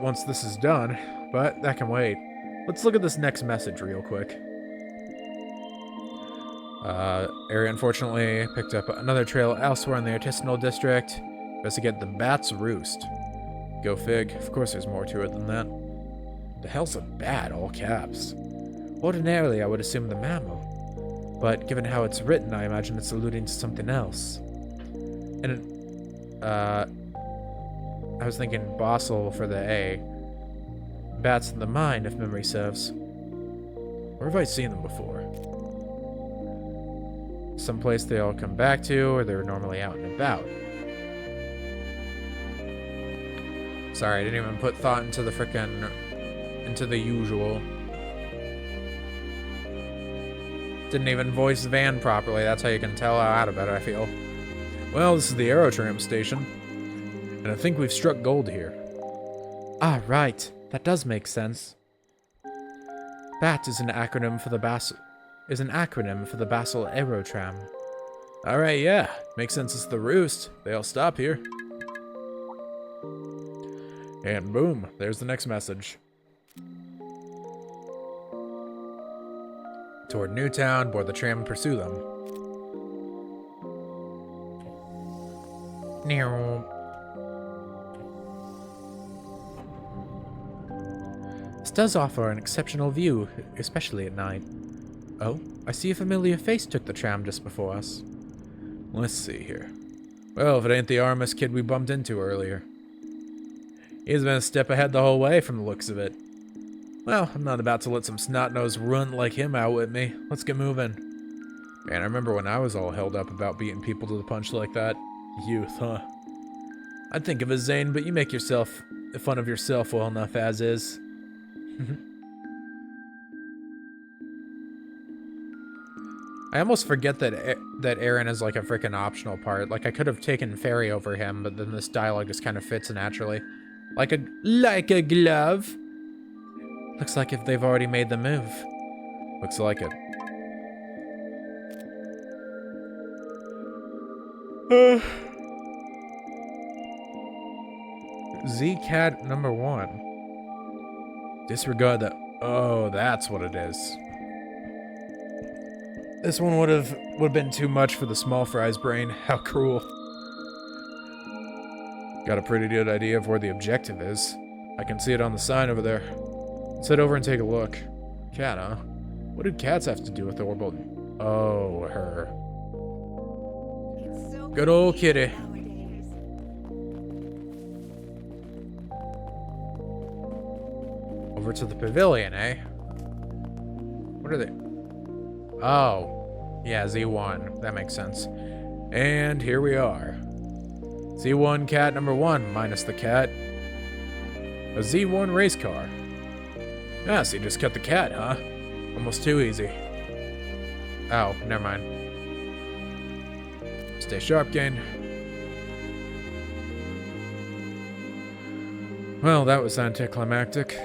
once this is done, but that can wait. Let's look at this next message real quick. Area unfortunately picked up another trail elsewhere in the artisanal district. Investigate the Bat's Roost. Go fig. Of course there's more to it than that. The hell's a bat, all caps? Ordinarily, I would assume the mammal. But given how it's written, I imagine it's alluding to something else. And I was thinking Bossel for the A. Bats in the mind, if memory serves. Where have I seen them before? Someplace they all come back to, or they're normally out and about. Sorry, I didn't even put thought into the usual. Didn't even voice Van properly. That's how you can tell how out of it I feel. Well, this is the Aerotram station, and I think we've struck gold here. Ah, right. That does make sense. BAT is an acronym for the Basel Aerotram. Alright, yeah. Makes sense it's the Roost. They all stop here. And boom, there's the next message. Toward Newtown, board the tram and pursue them. This does offer an exceptional view, especially at night. Oh, I see a familiar face took the tram just before us. Let's see here. Well, if it ain't the Armus kid we bumped into earlier. He's been a step ahead the whole way from the looks of it. Well, I'm not about to let some snot-nosed runt like him out with me. Let's get moving. Man, I remember when I was all held up about beating people to the punch like that. Youth, huh? I'd think of it, Zane, but you make fun of yourself well enough as is. I almost forget that Aaron is like a freaking optional part. Like, I could have taken Fairy over him, but then this dialogue just kind of fits naturally. Like a glove. Looks like if they've already made the move. Looks like it. Z-Cat number 1. Disregard the... Oh, that's what it is. This one would have been too much for the small fry's brain. How cruel. Got a pretty good idea of where the objective is. I can see it on the sign over there. Let's head over and take a look. Cat, huh? What do cats have to do with orbital? Oh, her. Good old kitty. Over to the pavilion, eh? What are they? Oh, yeah, Z1. That makes sense. And here we are. Z1 cat number 1, minus the cat. A Z1 race car. Ah, so you just cut the cat, huh? Almost too easy. Oh, never mind. Stay sharp, Gain. Well, that was anticlimactic.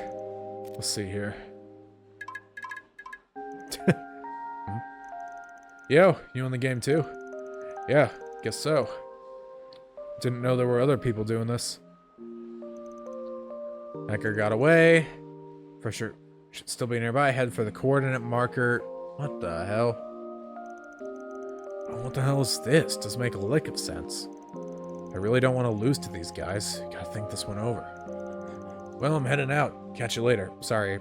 Let's see here. Yo, you in the game too? Yeah, guess so. Didn't know there were other people doing this. Hacker got away. For sure, should still be nearby. Head for the coordinate marker. What the hell? Oh, what the hell is this? Doesn't make a lick of sense. I really don't want to lose to these guys. Gotta think this one over. Well, I'm heading out. Catch you later. Sorry,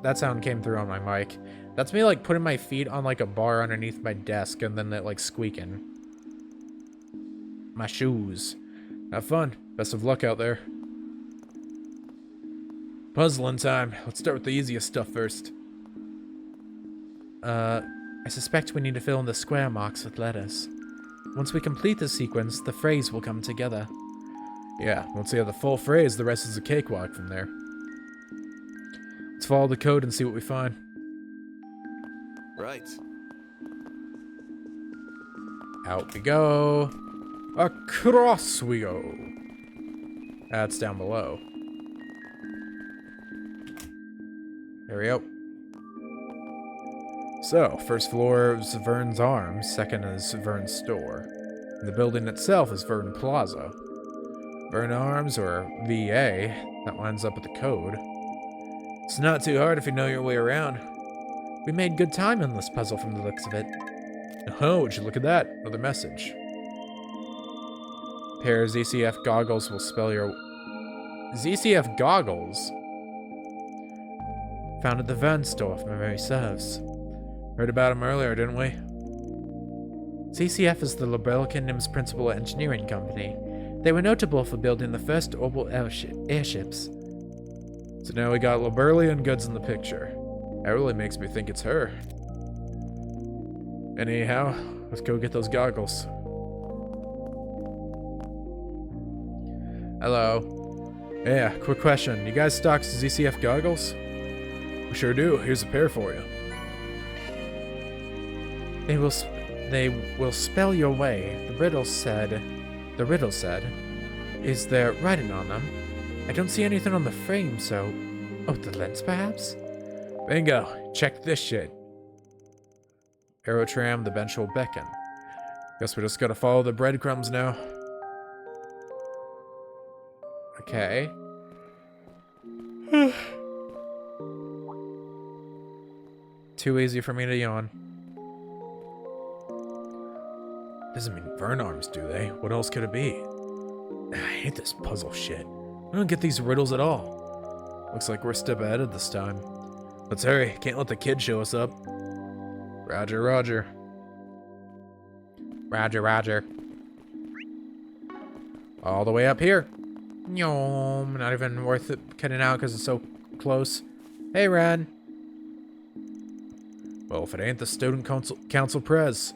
that sound came through on my mic. That's me, like, putting my feet on, like, a bar underneath my desk and then it, like, squeaking. My shoes. Have fun. Best of luck out there. Puzzling time. Let's start with the easiest stuff first. I suspect we need to fill in the square marks with letters. Once we complete the sequence, the phrase will come together. Yeah, once we have the full phrase, the rest is a cakewalk from there. Let's follow the code and see what we find. Right. Out we go. Across we go. That's down below. There we go. So, first floor is Vern's Arms, second is Vern's Store. And the building itself is Vern Plaza. Vern Arms, or VA, that lines up with the code. It's not too hard if you know your way around. We made good time on this puzzle from the looks of it. Oh, would you look at that? Another message. Pair of ZCF goggles will spell your... ZCF goggles? Found at the Vern store, if memory serves. Heard about them earlier, didn't we? ZCF is the Liberal Kingdom's principal engineering company. They were notable for building the first orbital airships. So now we got Liberalian goods in the picture. That really makes me think it's her. Anyhow, let's go get those goggles. Hello. Yeah, quick question. You guys stock ZCF goggles? We sure do. Here's a pair for you. They will spell your way. The riddle said, is there writing on them? I don't see anything on the frame, so... Oh, the lens, perhaps? Bingo! Check this shit. Aerotram, the bench will beckon. Guess we just gotta follow the breadcrumbs now. Okay. Too easy for me to yawn. Doesn't mean Vern Arms, do they? What else could it be? I hate this puzzle shit. I don't get these riddles at all. Looks like we're a step ahead of this time. Let's hurry. Can't let the kid show us up. Roger, roger. Roger, roger. All the way up here. Yom. Not even worth it cutting out because it's so close. Hey, Ren. Well, if it ain't the student council prez.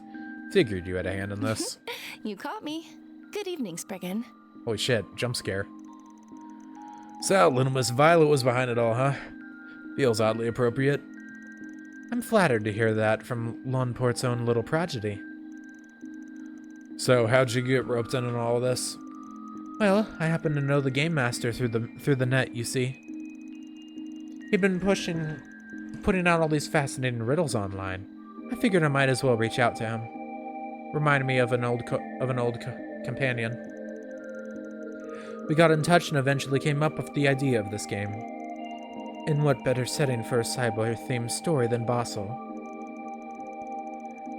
Figured you had a hand in this. You caught me. Good evening, Spriggan. Holy shit, jump scare. So, little Miss Violet was behind it all, huh? Feels oddly appropriate. I'm flattered to hear that from Lawnport's own little prodigy. So, how'd you get roped in on all of this? Well, I happen to know the game master through the net, you see. He'd been putting out all these fascinating riddles online. I figured I might as well reach out to him. Reminded me of an old companion. We got in touch and eventually came up with the idea of this game. In what better setting for a cyber-themed story than Basel?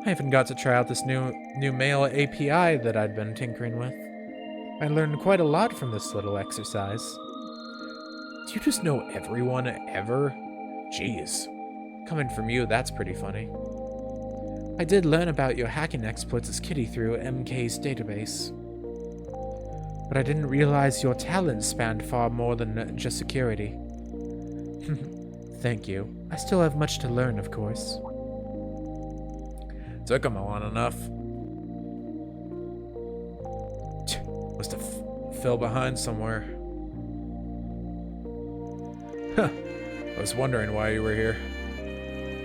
I even got to try out this new mail API that I'd been tinkering with. I learned quite a lot from this little exercise. Do you just know everyone ever? Jeez. Coming from you, that's pretty funny. I did learn about your hacking exploits as Kitty through MK's database. But I didn't realize your talents spanned far more than just security. Thank you. I still have much to learn, of course. Took him long enough. Must have fell behind somewhere. Huh. I was wondering why you were here.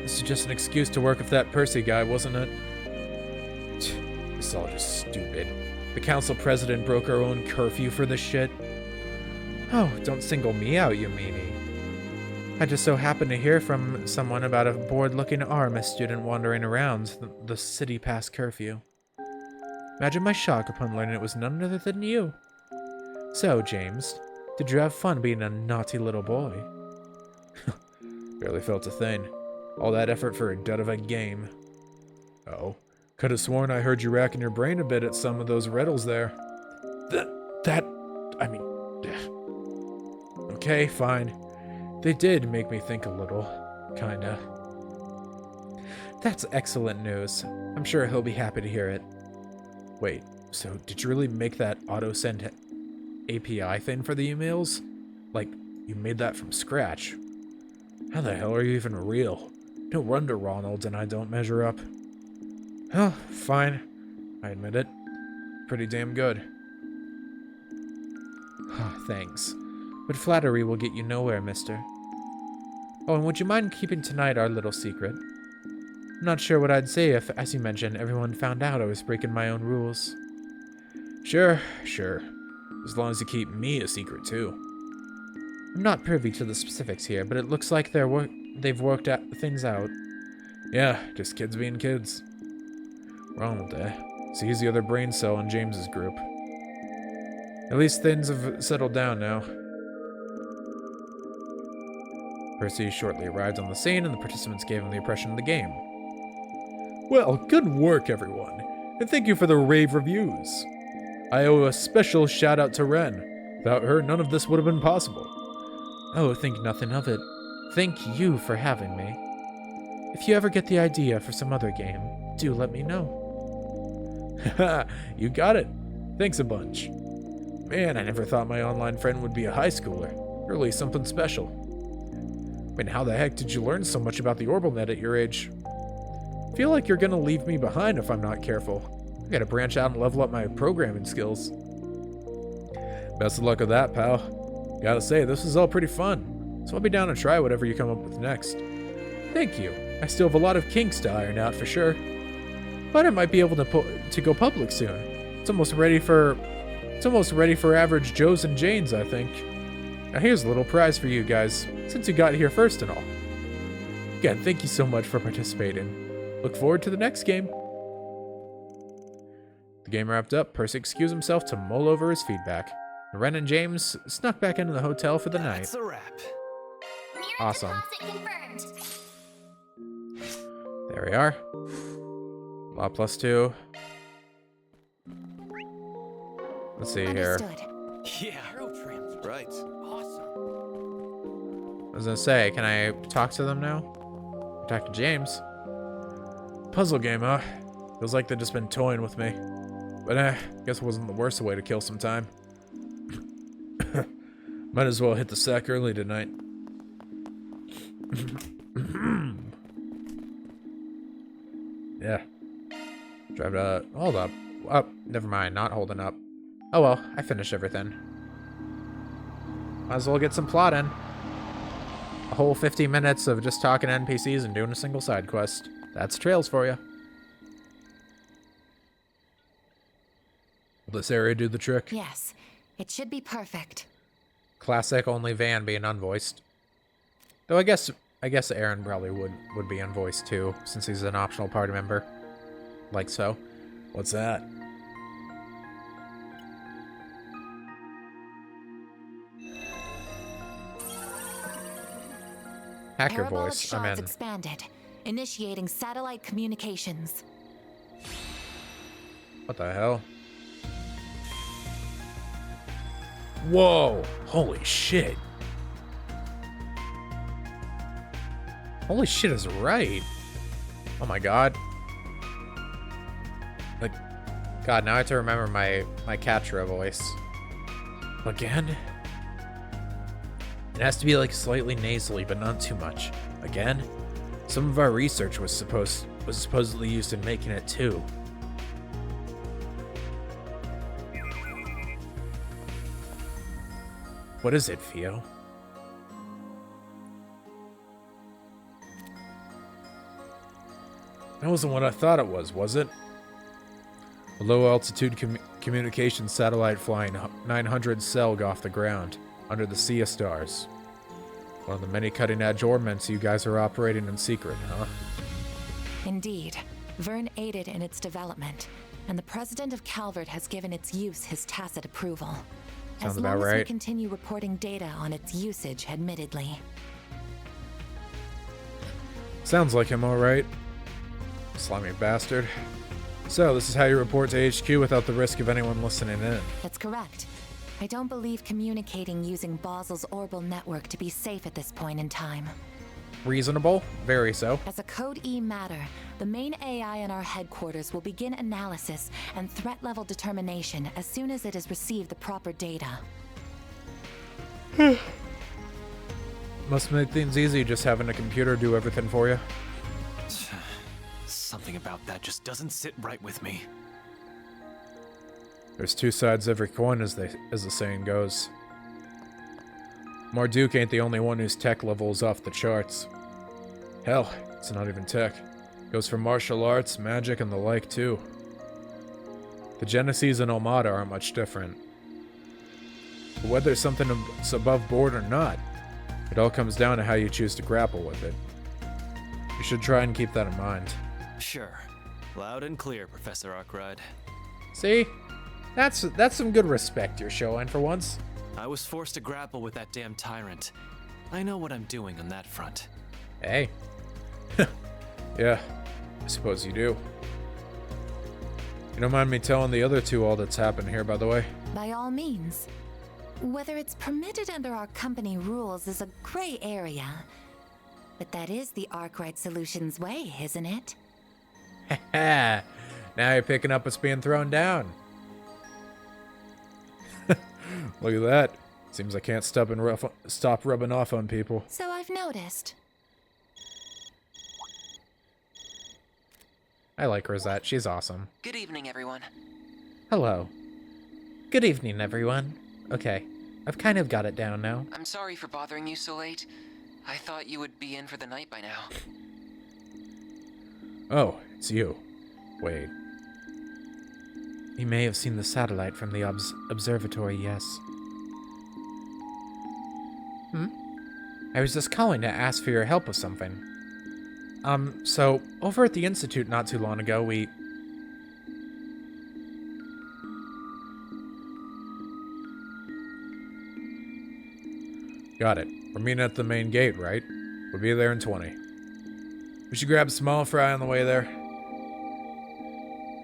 This is just an excuse to work with that Percy guy, wasn't it? This is all just stupid. The council president broke our own curfew for this shit. Oh, don't single me out, you meanie. I just so happened to hear from someone about a bored-looking RMS student wandering around the city past curfew. Imagine my shock upon learning it was none other than you. So, James, did you have fun being a naughty little boy? Barely felt a thing. All that effort for a dud of a game. Oh, could have sworn I heard you racking your brain a bit at some of those riddles there. I mean... Okay, fine. They did make me think a little. Kinda. That's excellent news. I'm sure he'll be happy to hear it. Wait, so did you really make that auto-send API thing for the emails? Like, you made that from scratch? How the hell are you even real? No wonder Ronald and I don't measure up. Oh, fine. I admit it. Pretty damn good. Thanks. But flattery will get you nowhere, mister. Oh, and would you mind keeping tonight our little secret? I'm not sure what I'd say if, as you mentioned, everyone found out I was breaking my own rules. Sure. As long as you keep me a secret, too. I'm not privy to the specifics here, but it looks like there they've worked things out. Yeah, just kids being kids. Wrong with that. So he's the other brain cell in James's group. At least things have settled down now. Percy shortly arrived on the scene, and the participants gave him the impression of the game. Well, good work, everyone. And thank you for the rave reviews. I owe a special shout out to Ren. Without her, none of this would have been possible. Oh, think nothing of it. Thank you for having me. If you ever get the idea for some other game, do let me know. Haha, you got it. Thanks a bunch. Man, I never thought my online friend would be a high schooler. Really something special. I mean, how the heck did you learn so much about the orbital net at your age? I feel like you're gonna leave me behind if I'm not careful. I gotta branch out and level up my programming skills. Best of luck with that, pal. Gotta say, this is all pretty fun, so I'll be down to try whatever you come up with next. Thank you. I still have a lot of kinks to iron out for sure. But I might be able to go public soon. It's almost ready for average Joes and Janes, I think. Now here's a little prize for you guys, since you got here first and all. Again, thank you so much for participating. Look forward to the next game. The game wrapped up, Percy excused himself to mull over his feedback. Ren and James snuck back into the hotel for the night. That's a wrap. Awesome. There we are. Law +2. Let's see here. Understood. Yeah. Right. Awesome. I was gonna say, can I talk to them now? Talk to James. Puzzle game, huh? Feels like they've just been toying with me. But guess it wasn't the worst way to kill some time. Might as well hit the sack early tonight. Yeah. Hold up. Oh, never mind, not holding up. Oh well, I finished everything. Might as well get some plot in. A whole 50 minutes of just talking to NPCs and doing a single side quest. That's Trails for you. Will this area do the trick? Yes, it should be perfect. Classic, only Van being unvoiced. Though I guess Aaron probably would be unvoiced too, since he's an optional party member. Like so. What's that? Hacker Parabolic voice, I'm shards in. expanded, initiating satellite communications. What the hell? Whoa! Holy shit! Holy shit is right. Oh my god. Like, God, now I have to remember my Catra voice. Again? It has to be like slightly nasally, but not too much. Again? Some of our research was supposedly used in making it too. What is it, Theo? That wasn't what I thought it was it? A low-altitude communication satellite flying 900 Selg off the ground, under the Sea of Stars. One of the many cutting-edge orbments you guys are operating in secret, huh? Indeed, Vern aided in its development, and the president of Calvert has given its use his tacit approval. Sounds as about long as we right. continue reporting data on its usage, admittedly. Sounds like him, alright. Slimy bastard. So, this is how you report to HQ without the risk of anyone listening in. That's correct. I don't believe communicating using Basel's orbital network to be safe at this point in time. Reasonable, very so. As a Code E matter, the main AI in our headquarters will begin analysis and threat level determination as soon as it has received the proper data. Must make things easy just having a computer do everything for you. Something about that just doesn't sit right with me. There's two sides to every coin, as the saying goes. Marduk ain't the only one whose tech level is off the charts. Hell, it's not even tech. Goes for martial arts, magic, and the like, too. The Genesis and Almada aren't much different. But whether something's above board or not, it all comes down to how you choose to grapple with it. should try and keep that in mind. Sure. Loud and clear, Professor Arkwright. See? That's some good respect you're showing for once. I was forced to grapple with that damn tyrant. I know what I'm doing on that front. Hey. Yeah, I suppose you do. You don't mind me telling the other two all that's happened here, by the way? By all means. Whether it's permitted under our company rules is a gray area. But that is the Arkwright Solutions way, isn't it? Now you're picking up what's being thrown down. Look at that. Seems I can't stop rubbing off on people. So I've noticed. I like Rosette. She's awesome. Good evening, everyone. Hello. Good evening, everyone. Okay, I've kind of got it down now. I'm sorry for bothering you so late. I thought you would be in for the night by now. Oh, it's you. Wait. You may have seen the satellite from the observatory, yes. I was just calling to ask for your help with something. So, over at the Institute not too long ago, we... Got it. We're meeting at the main gate, right? We'll be there in 20. We should grab a small fry on the way there.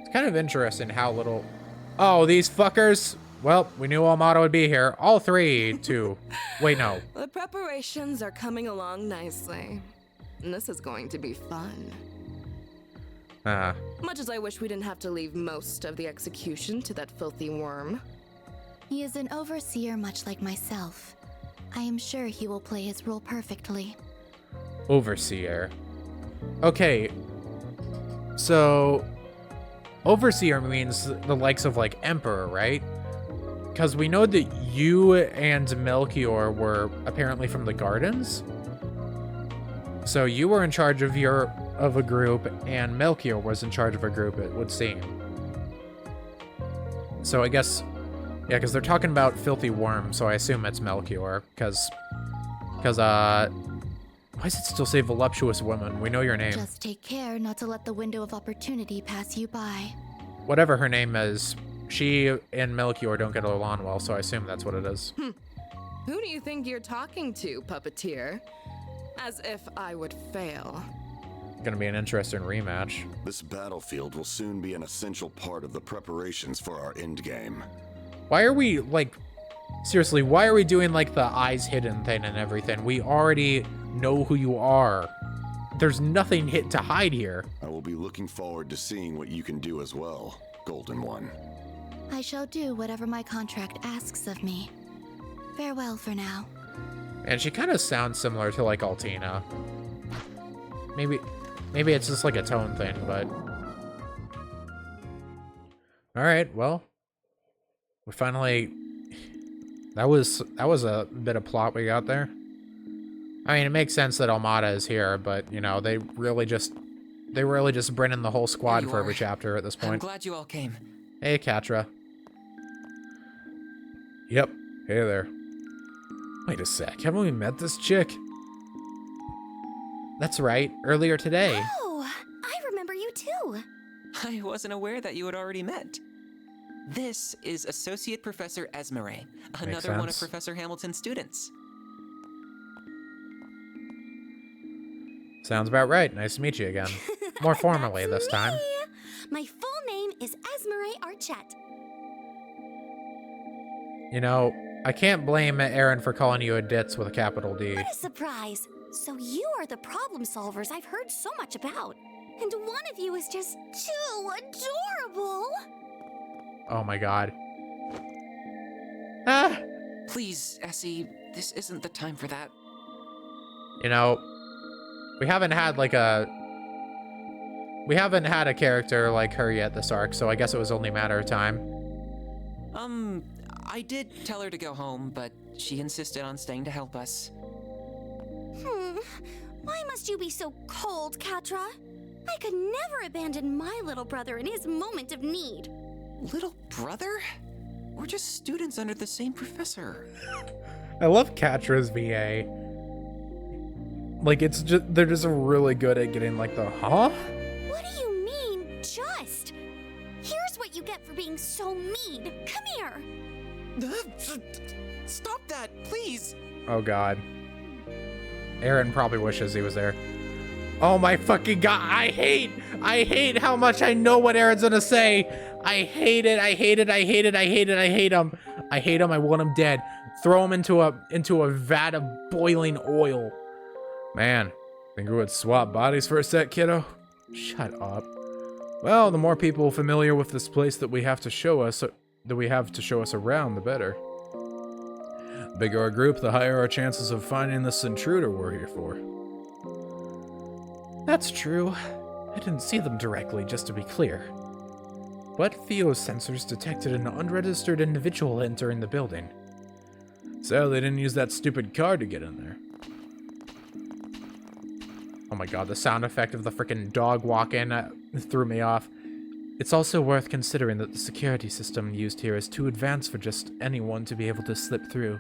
It's kind of interesting how little... Oh, these fuckers! Well, we knew Almada would be here. All three, too. Wait, no. The preparations are coming along nicely. And this is going to be fun. Much as I wish we didn't have to leave most of the execution to that filthy worm. He is an overseer much like myself. I am sure he will play his role perfectly. Overseer. Okay. So... Overseer means the likes of, like, Emperor, right? Because we know that you and Melchior were apparently from the Gardens. So you were in charge of a group, and Melchior was in charge of a group, it would seem. So I guess, yeah, because they're talking about Filthy Worm, so I assume it's Melchior, because, why does it still say Voluptuous Woman? We know your name. Just take care not to let the window of opportunity pass you by. Whatever her name is, she and Melchior don't get along well, so I assume that's what it is. Who do you think you're talking to, puppeteer? As if I would fail. Gonna be an interesting rematch. This battlefield will soon be an essential part of the preparations for our endgame. Why are we, like, seriously, why are we doing, like, the eyes hidden thing and everything? We already know who you are. There's nothing to hide here. I will be looking forward to seeing what you can do as well, Golden One. I shall do whatever my contract asks of me. Farewell for now. And she kind of sounds similar to, like, Altina. Maybe it's just, like, a tone thing, but... Alright, well... We finally... That was a bit of plot we got there. I mean, it makes sense that Almada is here, but, you know, they really just bring in the whole squad for every chapter at this point. I'm glad you all came. Hey, Katra. Yep. Hey there. Wait a sec. Haven't we met this chick? That's right. Earlier today. Oh, I remember you too. I wasn't aware that you had already met. This is Associate Professor Esmeralda, another one of sense. Professor Hamilton's students. Sounds about right. Nice to meet you again. More formally this time. My full name is Esmeralda Archette. You know, I can't blame Aaron for calling you a ditz with a capital D. What a surprise. So you are the problem solvers I've heard so much about. And one of you is just too adorable. Oh my god. Ah! Please, Essie, this isn't the time for that. You know, we haven't had a character like her yet this arc, so I guess it was only a matter of time. I did tell her to go home, but she insisted on staying to help us. Why must you be so cold, Katra? I could never abandon my little brother in his moment of need. Little brother? We're just students under the same professor. I love Katra's VA. Like, it's just, they're just really good at getting like the, huh? What do you mean, just? Here's what you get for being so mean. Come here. Stop that, please. Oh god. Aaron probably wishes he was there. Oh my fucking god, I hate how much I know what Aaron's gonna say. I hate it, I hate it, I hate it, I hate it, I hate him. I hate him, I want him dead. Throw him into a vat of boiling oil. Man, think we would swap bodies for a sec, kiddo? Shut up. Well, the more people familiar with this place that we have to show us around, the better. The bigger our group, the higher our chances of finding this intruder we're here for. That's true. I didn't see them directly, just to be clear. But Theo's sensors detected an unregistered individual entering the building. So they didn't use that stupid card to get in there. Oh my god, the sound effect of the freaking dog walking threw me off. It's also worth considering that the security system used here is too advanced for just anyone to be able to slip through.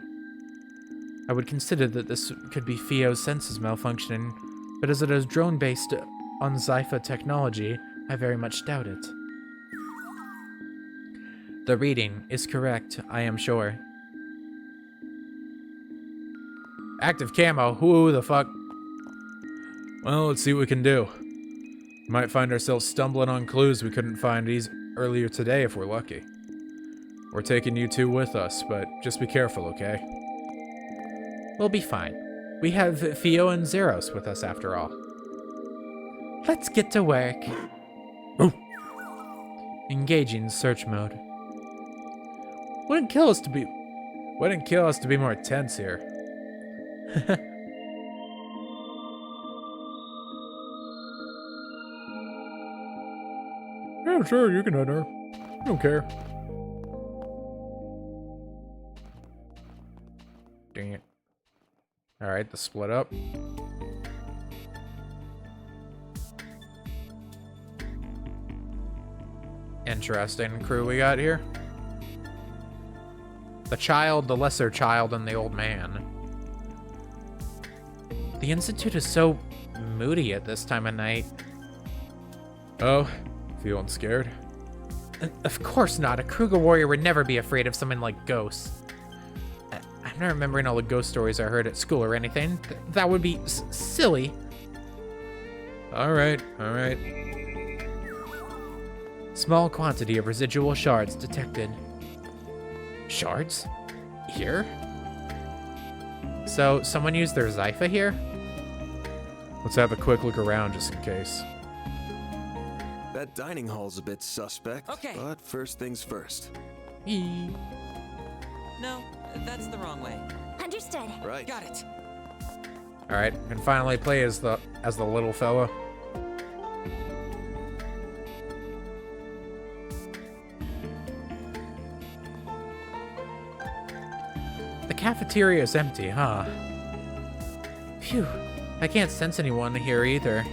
I would consider that this could be Theo's sensors malfunctioning, but as it is drone-based on Zypha technology, I very much doubt it. The reading is correct, I am sure. Active camo, who the fuck? Well, let's see what we can do. We might find ourselves stumbling on clues we couldn't find earlier today if we're lucky. We're taking you two with us, but just be careful, okay? We'll be fine. We have Theo and Zeros with us after all. Let's get to work. Ooh. Engaging search mode. Wouldn't kill us to be more tense here. Yeah, sure, you can enter. I don't care. Dang it. Alright, the split up. Interesting crew we got here. The child, the lesser child, and the old man. The Institute is so moody at this time of night. Oh, feeling scared? Of course not. A Kruger warrior would never be afraid of something like ghosts. I'm not remembering all the ghost stories I heard at school or anything. That would be silly. Alright, alright. Small quantity of residual shards detected. Shards? Here? So, someone used their Zypha here? Let's have a quick look around just in case. That dining hall's a bit suspect. Okay. But first things first. No, that's the wrong way. Understood. Right. Got it. Alright, and finally play as the little fella. The cafeteria is empty, huh? Phew, I can't sense anyone here either.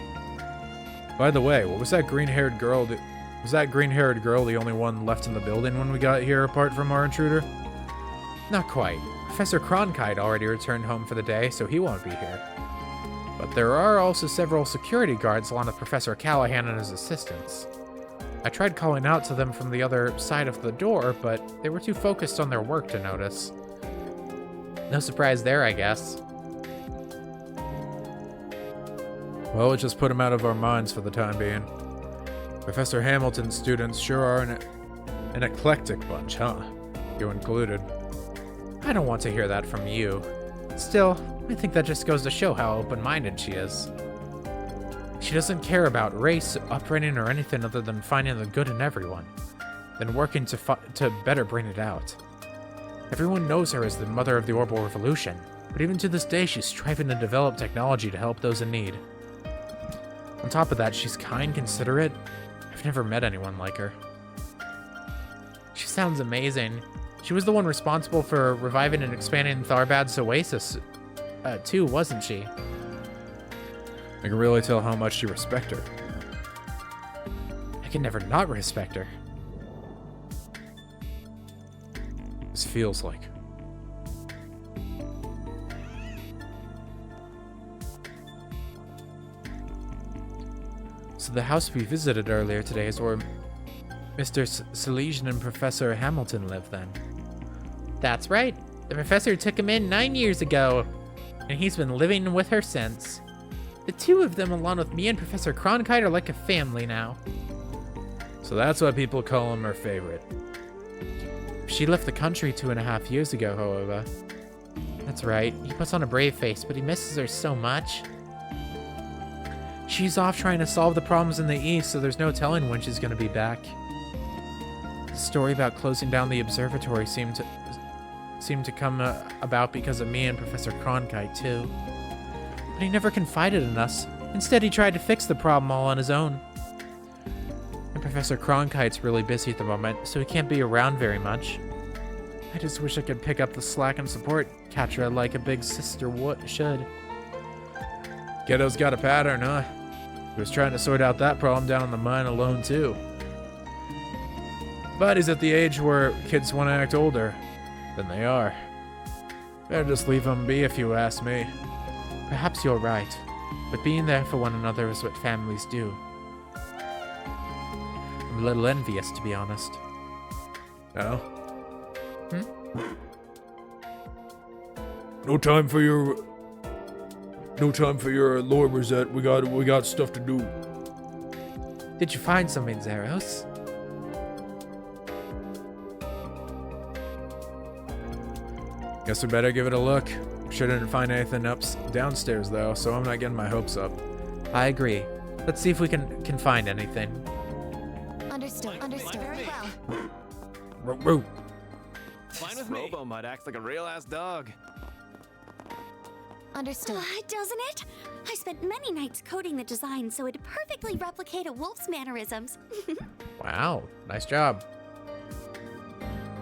By the way, what was that green-haired girl? Was that green-haired girl the only one left in the building when we got here apart from our intruder? Not quite. Professor Cronkite already returned home for the day, so he won't be here. But there are also several security guards along with Professor Callahan and his assistants. I tried calling out to them from the other side of the door, but they were too focused on their work to notice. No surprise there, I guess. Well, let's just put them out of our minds for the time being. Professor Hamilton's students sure are an eclectic bunch, huh? You included. I don't want to hear that from you. Still, I think that just goes to show how open-minded she is. She doesn't care about race, upbringing, or anything other than finding the good in everyone, then working to better bring it out. Everyone knows her as the mother of the Orbital Revolution, but even to this day she's striving to develop technology to help those in need. On top of that, she's kind, considerate. I've never met anyone like her. She sounds amazing. She was the one responsible for reviving and expanding Tharbad's oasis, too, wasn't she? I can really tell how much you respect her. I can never not respect her. This feels like. So the house we visited earlier today is where Mr. Salesian and Professor Hamilton live then. That's right. The professor took him in 9 years ago, and he's been living with her since. The two of them, along with me and Professor Cronkite, are like a family now. So that's why people call him her favorite. She left the country 2.5 years ago, however. That's right. He puts on a brave face, but he misses her so much. She's off trying to solve the problems in the East, so there's no telling when she's going to be back. The story about closing down the observatory seemed to come about because of me and Professor Cronkite, too. But he never confided in us. Instead, he tried to fix the problem all on his own. And Professor Cronkite's really busy at the moment, so he can't be around very much. I just wish I could pick up the slack and support Catra like a big sister should. Kiddo's got a pattern, huh? He was trying to sort out that problem down on the mine alone, too. But he's at the age where kids want to act older than they are. Better just leave him be if you ask me. Perhaps you're right, but being there for one another is what families do. I'm a little envious, to be honest. No? No time for your lore, Rosette. We got stuff to do. Did you find something, Zeros? Guess we better give it a look. Sure didn't find anything downstairs though, so I'm not getting my hopes up. I agree. Let's see if we can find anything. Understood. Very well. Row. Fine with me. Robo-Mud acts like a real-ass dog. Understood. Doesn't it? I spent many nights coding the design so it'd perfectly replicate a wolf's mannerisms. Wow, nice job.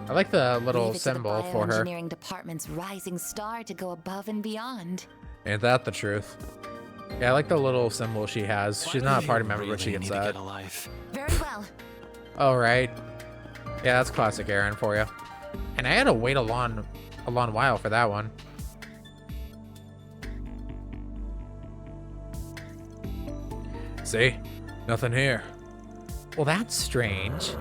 I like the little Leave it to symbol the for her. bioengineering department's rising star to go above and beyond. Ain't that the truth? Yeah, I like the little symbol she has. She's not a party member, but she gets that. Very well. All right. Yeah, that's classic Aaron for you. And I had to wait a long while for that one. See? Nothing here. Well, that's strange.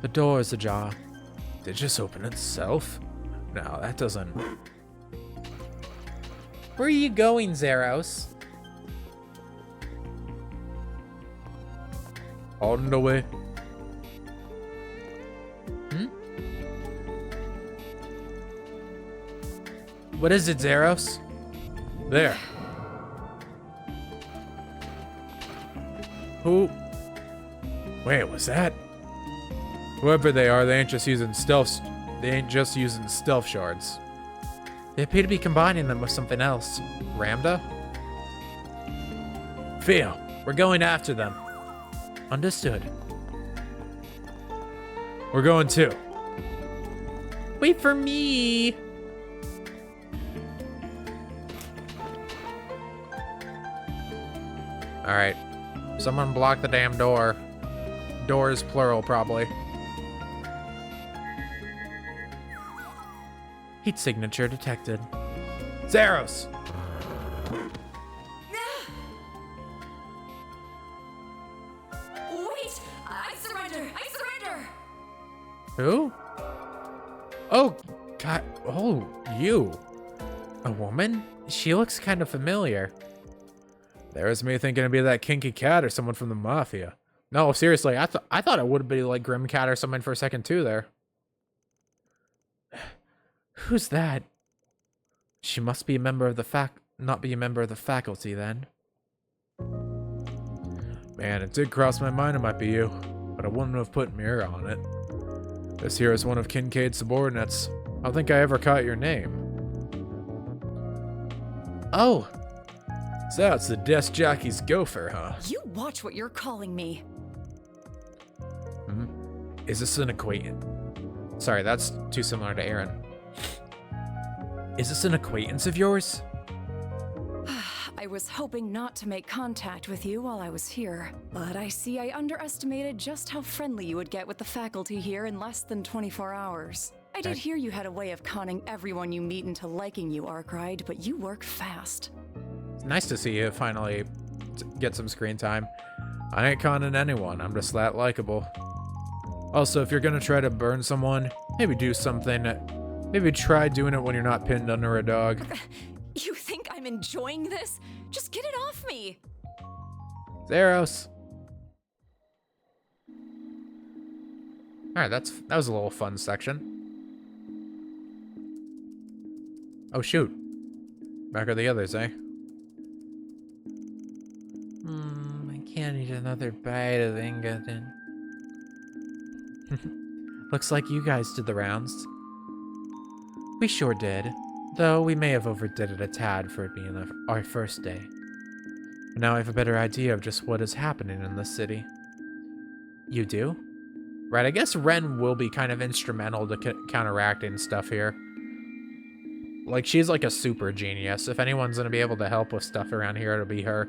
The door is ajar. Did it just open itself? No, that doesn't... Where are you going, Zeros? On the way. What is it, Zeros? There. Who? Wait, was that? Whoever they are, they ain't just using stealth. They ain't just using stealth shards. They appear to be combining them with something else. Ramda? Phil, we're going after them. Understood. We're going too. Wait for me. All right. Someone block the damn door. Doors plural, probably. Heat signature detected. Zeros! Wait! I surrender! Who? Oh, God. Oh, you. A woman? She looks kind of familiar. There's me thinking it'd be that kinky cat or someone from the mafia. No, seriously, I thought it would be like Grim Cat or something for a second too there. Who's that? She must be a member of the not be a member of the faculty then. Man, it did cross my mind it might be you, but I wouldn't have put mirror on it. This here is one of Kincaid's subordinates. I don't think I ever caught your name. Oh! So that's the desk jockey's gopher, huh? You watch what you're calling me. Is this an acquaintance? Sorry, that's too similar to Aaron. Is this an acquaintance of yours? I was hoping not to make contact with you while I was here, but I see I underestimated just how friendly you would get with the faculty here in less than 24 hours. I did hear you had a way of conning everyone you meet into liking you, Arkwright, but you work fast. It's nice to see you finally get some screen time. I ain't conning anyone, I'm just that likable. Also, if you're gonna try to burn someone, maybe do something. Maybe try doing it when you're not pinned under a dog. You think I'm enjoying this? Just get it off me! Zeros. Alright, that was a little fun section. Oh shoot. Back are the others, eh? I can't eat another bite of Ingotin. Looks like you guys did the rounds. We sure did, though we may have overdid it a tad for it being our first day. But now I have a better idea of just what is happening in this city. You do? Right, I guess Ren will be kind of instrumental to counteracting stuff here. Like, she's like a super genius. If anyone's gonna be able to help with stuff around here, it'll be her.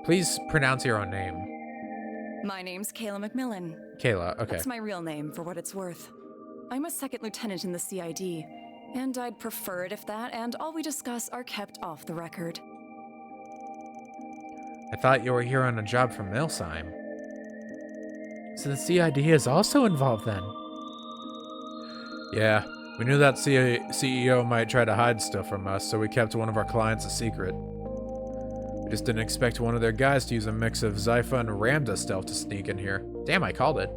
Please pronounce your own name. My name's Kayla McMillan. Kayla, okay. That's my real name, for what it's worth. I'm a second lieutenant in the CID, and I'd prefer it if that and all we discuss are kept off the record. I thought you were here on a job from Milsheim. So the CID is also involved then? Yeah, we knew that CEO might try to hide stuff from us, so we kept one of our clients a secret. We just didn't expect one of their guys to use a mix of Zypha and Ramda stealth to sneak in here. Damn, I called it.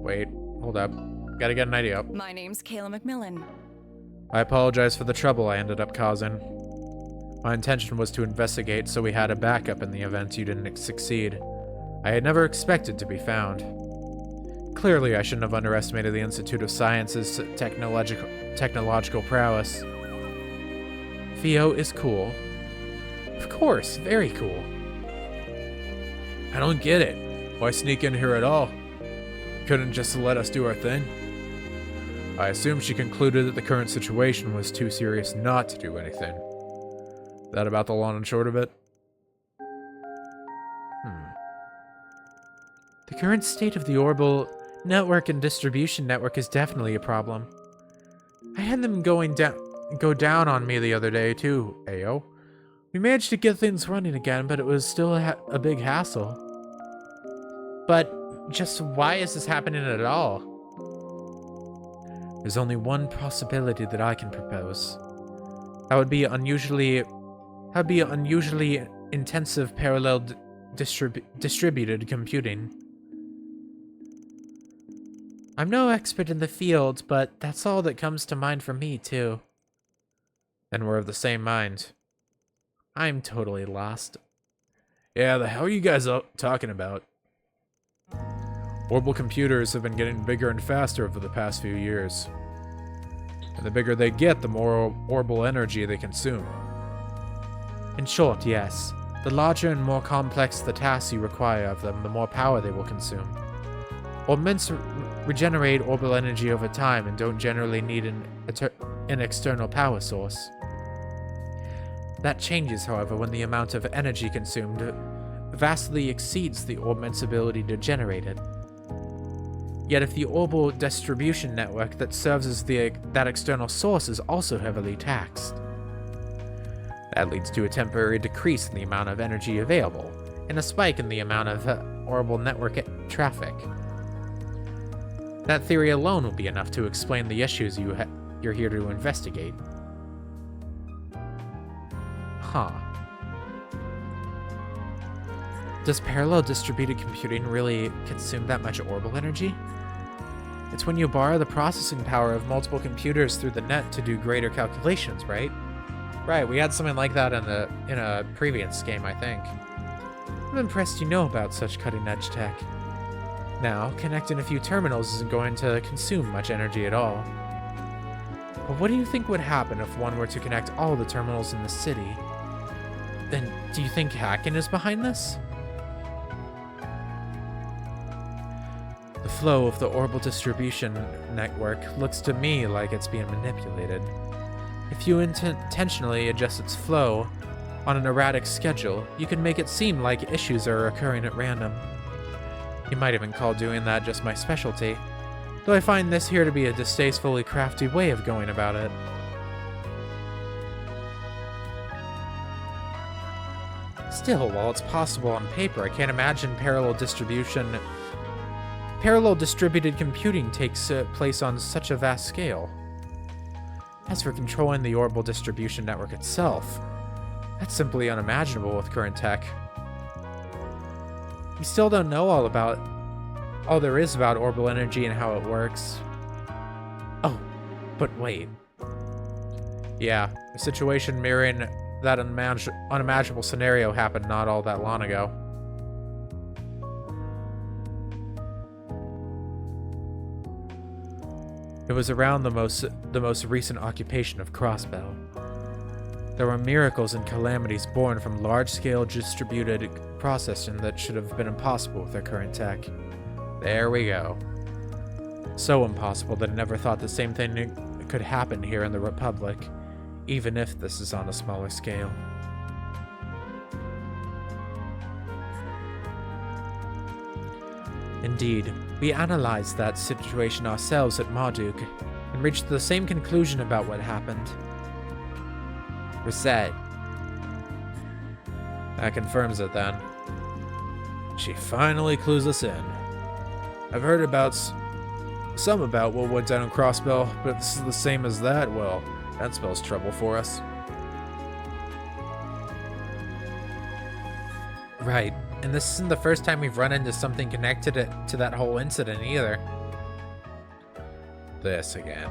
Wait, hold up. Gotta get an idea. My name's Kayla McMillan. I apologize for the trouble I ended up causing. My intention was to investigate, so we had a backup in the event you didn't succeed. I had never expected to be found. Clearly, I shouldn't have underestimated the Institute of Science's technological prowess. Theo is cool. Of course, very cool. I don't get it. Why sneak in here at all? Couldn't just let us do our thing? I assume she concluded that the current situation was too serious not to do anything. That about the long and short of it? The current state of the orbital network and distribution network is definitely a problem. I had them go down on me the other day too, Ayo. We managed to get things running again, but it was still a big hassle. But just why is this happening at all? There's only one possibility that I can propose. That would be unusually intensive parallel distributed computing. I'm no expert in the field, but that's all that comes to mind for me, too. Then we're of the same mind. I'm totally lost. Yeah, the hell are you guys talking about? Orbital computers have been getting bigger and faster over the past few years. And the bigger they get, the more orbital energy they consume. In short, yes. The larger and more complex the tasks you require of them, the more power they will consume. Orbments regenerate orbital energy over time and don't generally need an external power source. That changes, however, when the amount of energy consumed vastly exceeds the orbment's ability to generate it. Yet if the orbital distribution network that serves as that external source is also heavily taxed, that leads to a temporary decrease in the amount of energy available, and a spike in the amount of orbital network traffic. That theory alone will be enough to explain the issues you're here to investigate. Huh. Does parallel distributed computing really consume that much orbital energy? It's when you borrow the processing power of multiple computers through the net to do greater calculations, right? Right, we had something like that in a previous game, I think. I'm impressed you know about such cutting-edge tech. Now, connecting a few terminals isn't going to consume much energy at all. But what do you think would happen if one were to connect all the terminals in the city? Then, do you think hacking is behind this? The flow of the orbital distribution network looks to me like it's being manipulated. If you intentionally adjust its flow on an erratic schedule, you can make it seem like issues are occurring at random. You might even call doing that just my specialty, though I find this here to be a distastefully crafty way of going about it. Still, while it's possible on paper, I can't imagine parallel distributed computing takes place on such a vast scale. As for controlling the orbital distribution network itself, that's simply unimaginable with current tech. We still don't know all there is about orbital energy and how it works. Oh, but wait. Yeah, a situation mirroring that unimaginable scenario happened not all that long ago. It was around the most recent occupation of Crossbell. There were miracles and calamities born from large-scale distributed processing that should have been impossible with our current tech. There we go. So impossible that I never thought the same thing could happen here in the Republic, even if this is on a smaller scale. Indeed, we analyzed that situation ourselves at Marduk, and reached the same conclusion about what happened. Reset. That confirms it then. She finally clues us in. I've heard about some about what went down in Crossbell, but if this is the same as that, well, that spells trouble for us. Right, and this isn't the first time we've run into something connected to that whole incident either. This again.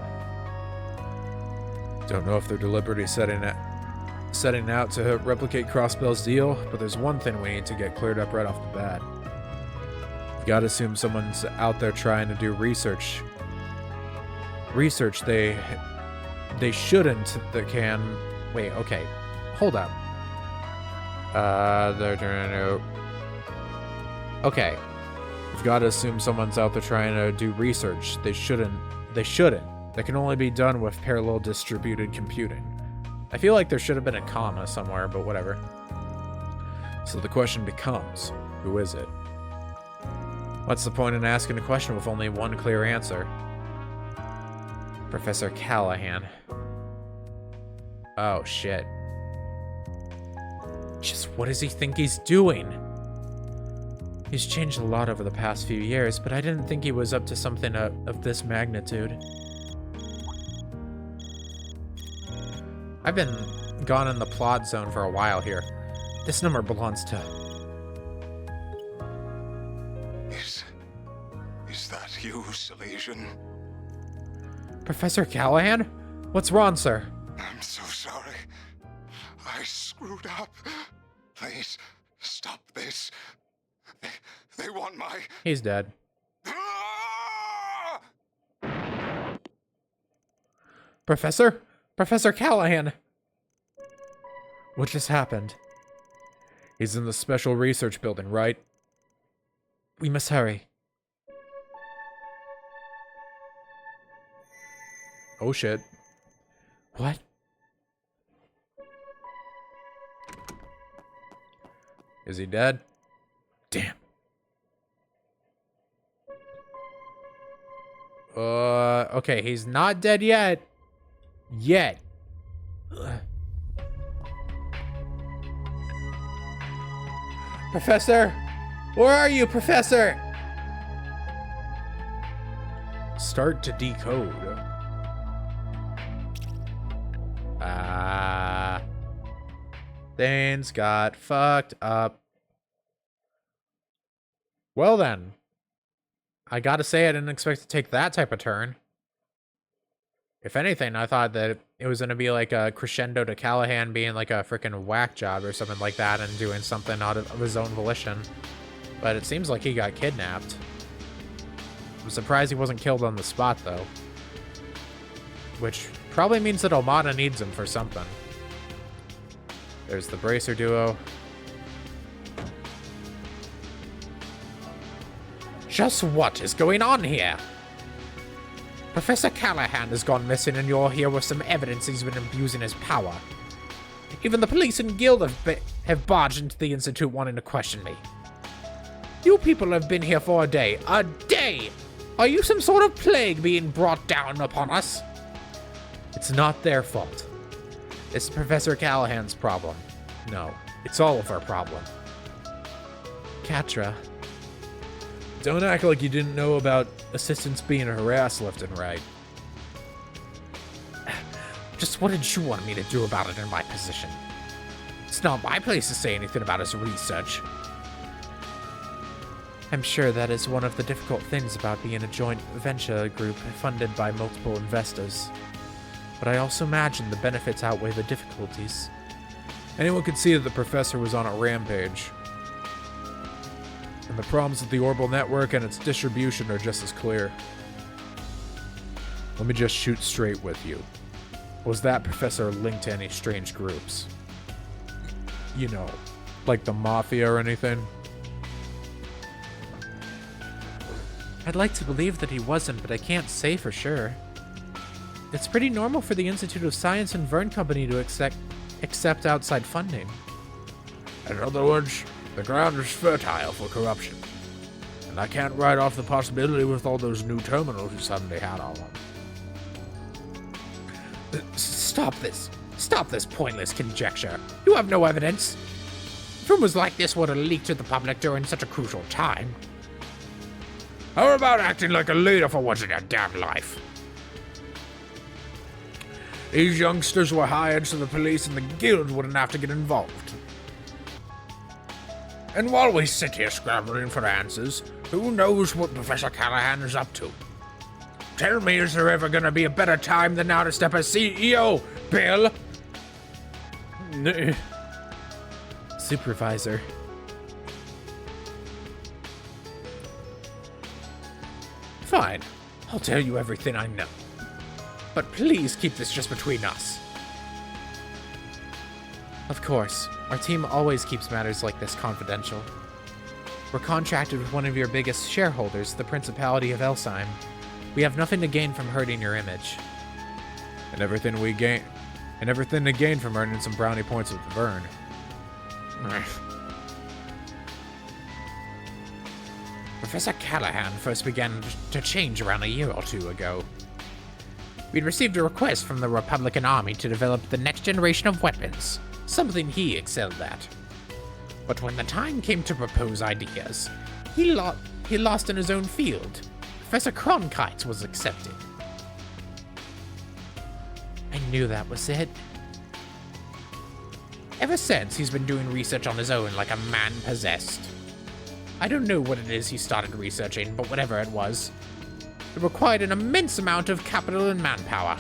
Don't know if they're deliberately setting out to replicate Crossbell's deal, but there's one thing we need to get cleared up right off the bat. We've got to assume someone's out there trying to do research. Research they shouldn't, that can... Wait, okay. Hold up. They're trying to... Okay. We've got to assume someone's out there trying to do research. They shouldn't. That can only be done with parallel distributed computing. I feel like there should have been a comma somewhere, but whatever. So the question becomes, who is it? What's the point in asking a question with only one clear answer? Professor Callahan. Oh, shit. Just what does he think he's doing? He's changed a lot over the past few years, but I didn't think he was up to something of this magnitude. I've been gone in the plot zone for a while here. This number belongs to... Is that you, Salesian? Professor Callahan? What's wrong, sir? I'm so sorry. I screwed up. Please, stop this. They want my... He's dead. Professor? Professor Callahan! What just happened? He's in the special research building, right? We must hurry. Oh shit. What? Is he dead? Damn. Okay, he's not dead yet. Yet. Ugh. Professor? Where are you, Professor? Start to decode. Things got fucked up. Well then. I gotta say, I didn't expect to take that type of turn. If anything, I thought that it was gonna be like a crescendo to Callahan being like a freaking whack job or something like that and doing something out of his own volition. But it seems like he got kidnapped. I'm surprised he wasn't killed on the spot, though. Which probably means that Omada needs him for something. There's the Bracer duo. Just what is going on here? Professor Callahan has gone missing and you're here with some evidence he's been abusing his power. Even the police and guild have barged into the Institute wanting to question me. You people have been here for a day. A day! Are you some sort of plague being brought down upon us? It's not their fault. It's Professor Callahan's problem. No, it's all of our problem. Katra. Don't act like you didn't know about assistants being harassed left and right. Just what did you want me to do about it in my position? It's not my place to say anything about his research. I'm sure that is one of the difficult things about being a joint venture group funded by multiple investors. But I also imagine the benefits outweigh the difficulties. Anyone could see that the professor was on a rampage. And the problems with the orbital network and its distribution are just as clear. Let me just shoot straight with you. Was that professor linked to any strange groups? You know, like the Mafia or anything? I'd like to believe that he wasn't, but I can't say for sure. It's pretty normal for the Institute of Science and Vern Company to accept outside funding. In other words, the ground is fertile for corruption. And I can't write off the possibility with all those new terminals you suddenly had on them. Stop this. Stop this pointless conjecture. You have no evidence. Rumors like this would have leaked to the public during such a crucial time. How about acting like a leader for once in your damn life? These youngsters were hired so the police and the guild wouldn't have to get involved. And while we sit here scrambling for answers, who knows what Professor Callahan is up to? Tell me, is there ever gonna be a better time than now to step as CEO, Bill? Supervisor. Fine. I'll tell you everything I know. But please keep this just between us. Of course. Our team always keeps matters like this confidential. We're contracted with one of your biggest shareholders, the Principality of Elsheim. We have nothing to gain from hurting your image. And everything to gain from earning some brownie points with Vern. Professor Callahan first began to change around a year or two ago. We'd received a request from the Republican Army to develop the next generation of weapons, something he excelled at. But when the time came to propose ideas, he lost in his own field. Professor Cronkite was accepted. I knew that was it. Ever since, he's been doing research on his own like a man possessed. I don't know what it is he started researching, but whatever it was, it required an immense amount of capital and manpower.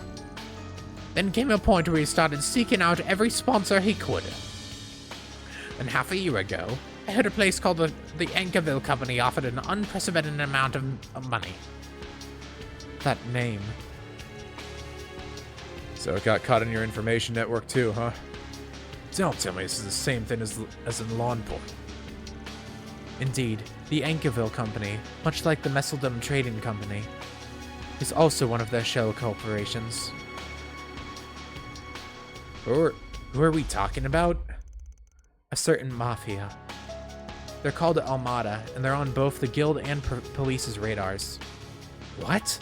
Then came a point where he started seeking out every sponsor he could. And half a year ago, I heard a place called the Ankerville Company offered an unprecedented amount of money. That name. So it got caught in your information network too, huh? Don't tell me this is the same thing as in Lawnport. Indeed, the Ankerville Company, much like the Messeldom Trading Company, is also one of their shell corporations. Who are we talking about? A certain mafia. They're called Almada, and they're on both the guild and police's radars. What?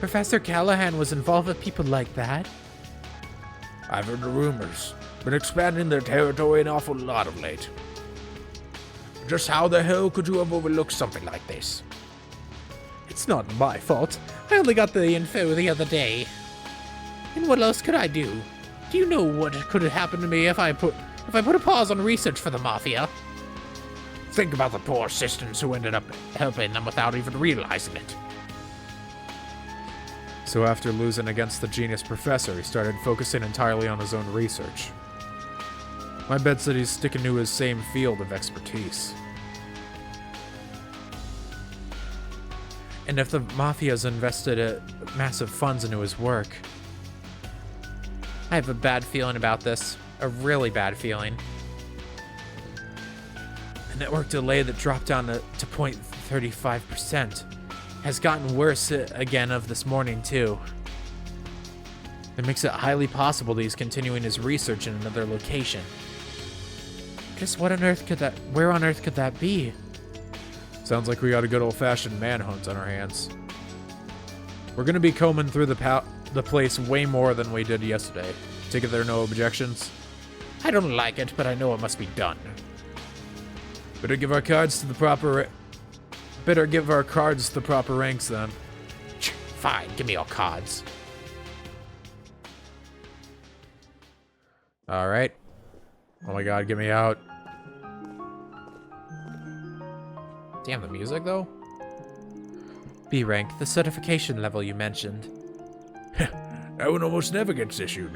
Professor Callahan was involved with people like that? I've heard the rumors. Been expanding their territory an awful lot of late. Just how the hell could you have overlooked something like this? It's not my fault. I only got the info the other day. And what else could I do? Do you know what could have happened to me if I put a pause on research for the Mafia? Think about the poor assistants who ended up helping them without even realizing it. So after losing against the genius professor, he started focusing entirely on his own research. My bet that he's sticking to his same field of expertise. And if the Mafia's invested massive funds into his work, I have a bad feeling about this. A really bad feeling. The network delay that dropped down to 0.35% has gotten worse again of this morning, too. That makes it highly possible that he's continuing his research in another location. Just where on earth could that be? Sounds like we got a good old-fashioned manhunt on our hands. We're gonna be combing through the place way more than we did yesterday. Take it there are no objections? I don't like it, but I know it must be done. Better give our cards to the proper ranks then. Fine, give me your cards. All right. Oh my god, get me out. Damn, the music though. B rank, the certification level you mentioned. That one almost never gets issued.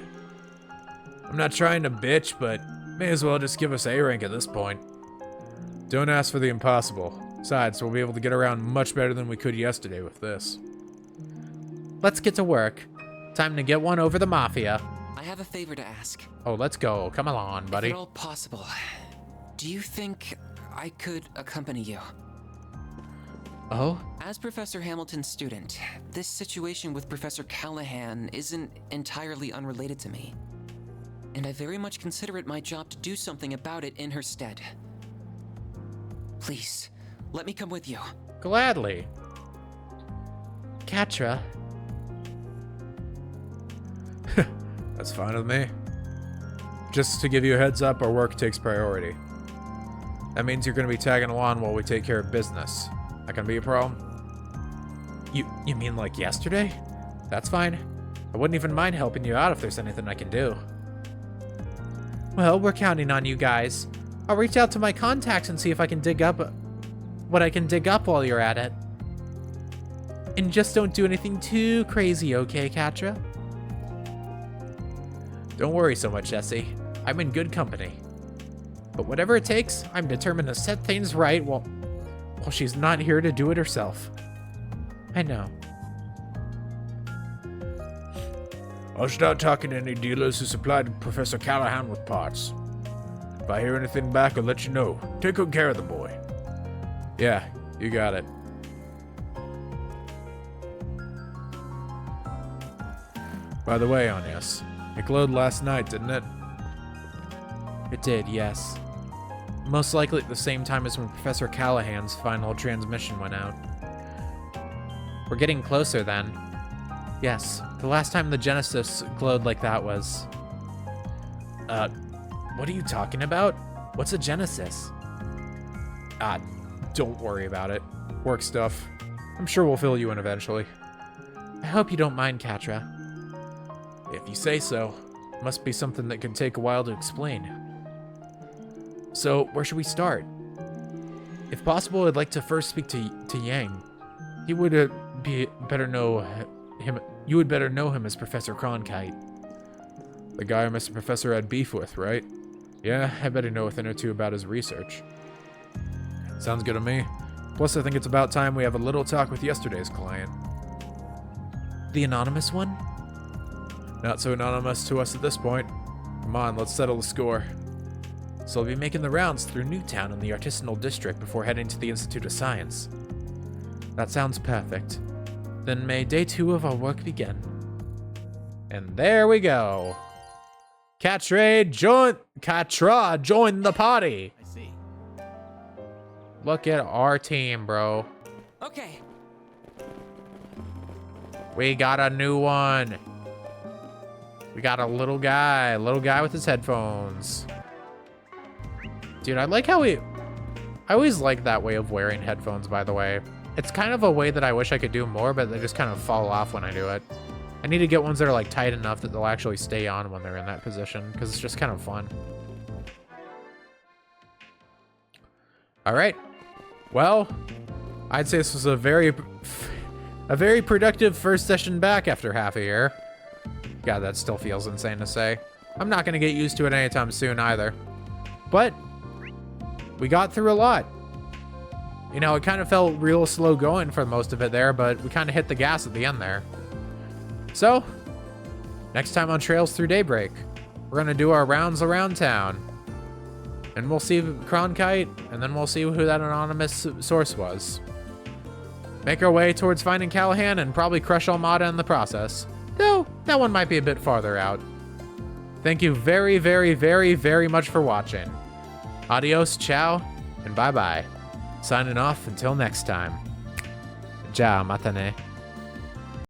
I'm not trying to bitch, but may as well just give us A rank at this point. Don't ask for the impossible. Besides, we'll be able to get around much better than we could yesterday with this. Let's get to work. Time to get one over the Mafia. I have a favor to ask. Oh, let's go. Come along, buddy. If at all possible, do you think I could accompany you? Oh? As Professor Hamilton's student, this situation with Professor Callahan isn't entirely unrelated to me. And I very much consider it my job to do something about it in her stead. Please, let me come with you. Gladly. Catra. That's fine with me. Just to give you a heads up, our work takes priority. That means you're going to be tagging along while we take care of business. That gonna be a problem? You mean like yesterday? That's fine. I wouldn't even mind helping you out if there's anything I can do. Well, we're counting on you guys. I'll reach out to my contacts and see if I can dig up what I can dig up while you're at it. And just don't do anything too crazy, okay, Catra? Don't worry so much, Essie. I'm in good company. But whatever it takes, I'm determined to set things right while she's not here to do it herself. I know. I'll start talking to any dealers who supplied Professor Callahan with parts. If I hear anything back, I'll let you know. Take good care of the boy. Yeah, you got it. By the way, Agnes, it glowed last night, didn't it? It did, yes. Most likely at the same time as when Professor Callahan's final transmission went out. We're getting closer then. Yes, the last time the Genesis glowed like that was... what are you talking about? What's a Genesis? Don't worry about it. Work stuff. I'm sure we'll fill you in eventually. I hope you don't mind, Catra. If you say so. Must be something that can take a while to explain. So, where should we start? If possible, I'd like to first speak to Yang. He would better know him. You would better know him as Professor Cronkite. The guy Mr. Professor had beef with, right? Yeah, I better know a thing or two about his research. Sounds good to me. Plus, I think it's about time we have a little talk with yesterday's client. The anonymous one? Not so anonymous to us at this point. Come on, let's settle the score. So I'll be making the rounds through Newtown in the Artisanal District before heading to the Institute of Science. That sounds perfect. Then may day 2 of our work begin. And there we go. Catra, join the party. I see. Look at our team, bro. Okay. We got a new one. We got a little guy with his headphones. Dude, I like how I always like that way of wearing headphones, by the way. It's kind of a way that I wish I could do more, but they just kind of fall off when I do it. I need to get ones that are like tight enough that they'll actually stay on when they're in that position, because it's just kind of fun. All right. Well, I'd say this was a very productive first session back after half a year. God, that still feels insane to say. I'm not going to get used to it anytime soon either. But we got through a lot. You know, it kind of felt real slow going for most of it there, but we kind of hit the gas at the end there. So, next time on Trails Through Daybreak, we're going to do our rounds around town. And we'll see Cronkite, and then we'll see who that anonymous source was. Make our way towards finding Callahan and probably crush Almada in the process. Though, that one might be a bit farther out. Thank you very, very, very, very much for watching. Adios, ciao, and bye-bye. Signing off until next time. Ciao, matane.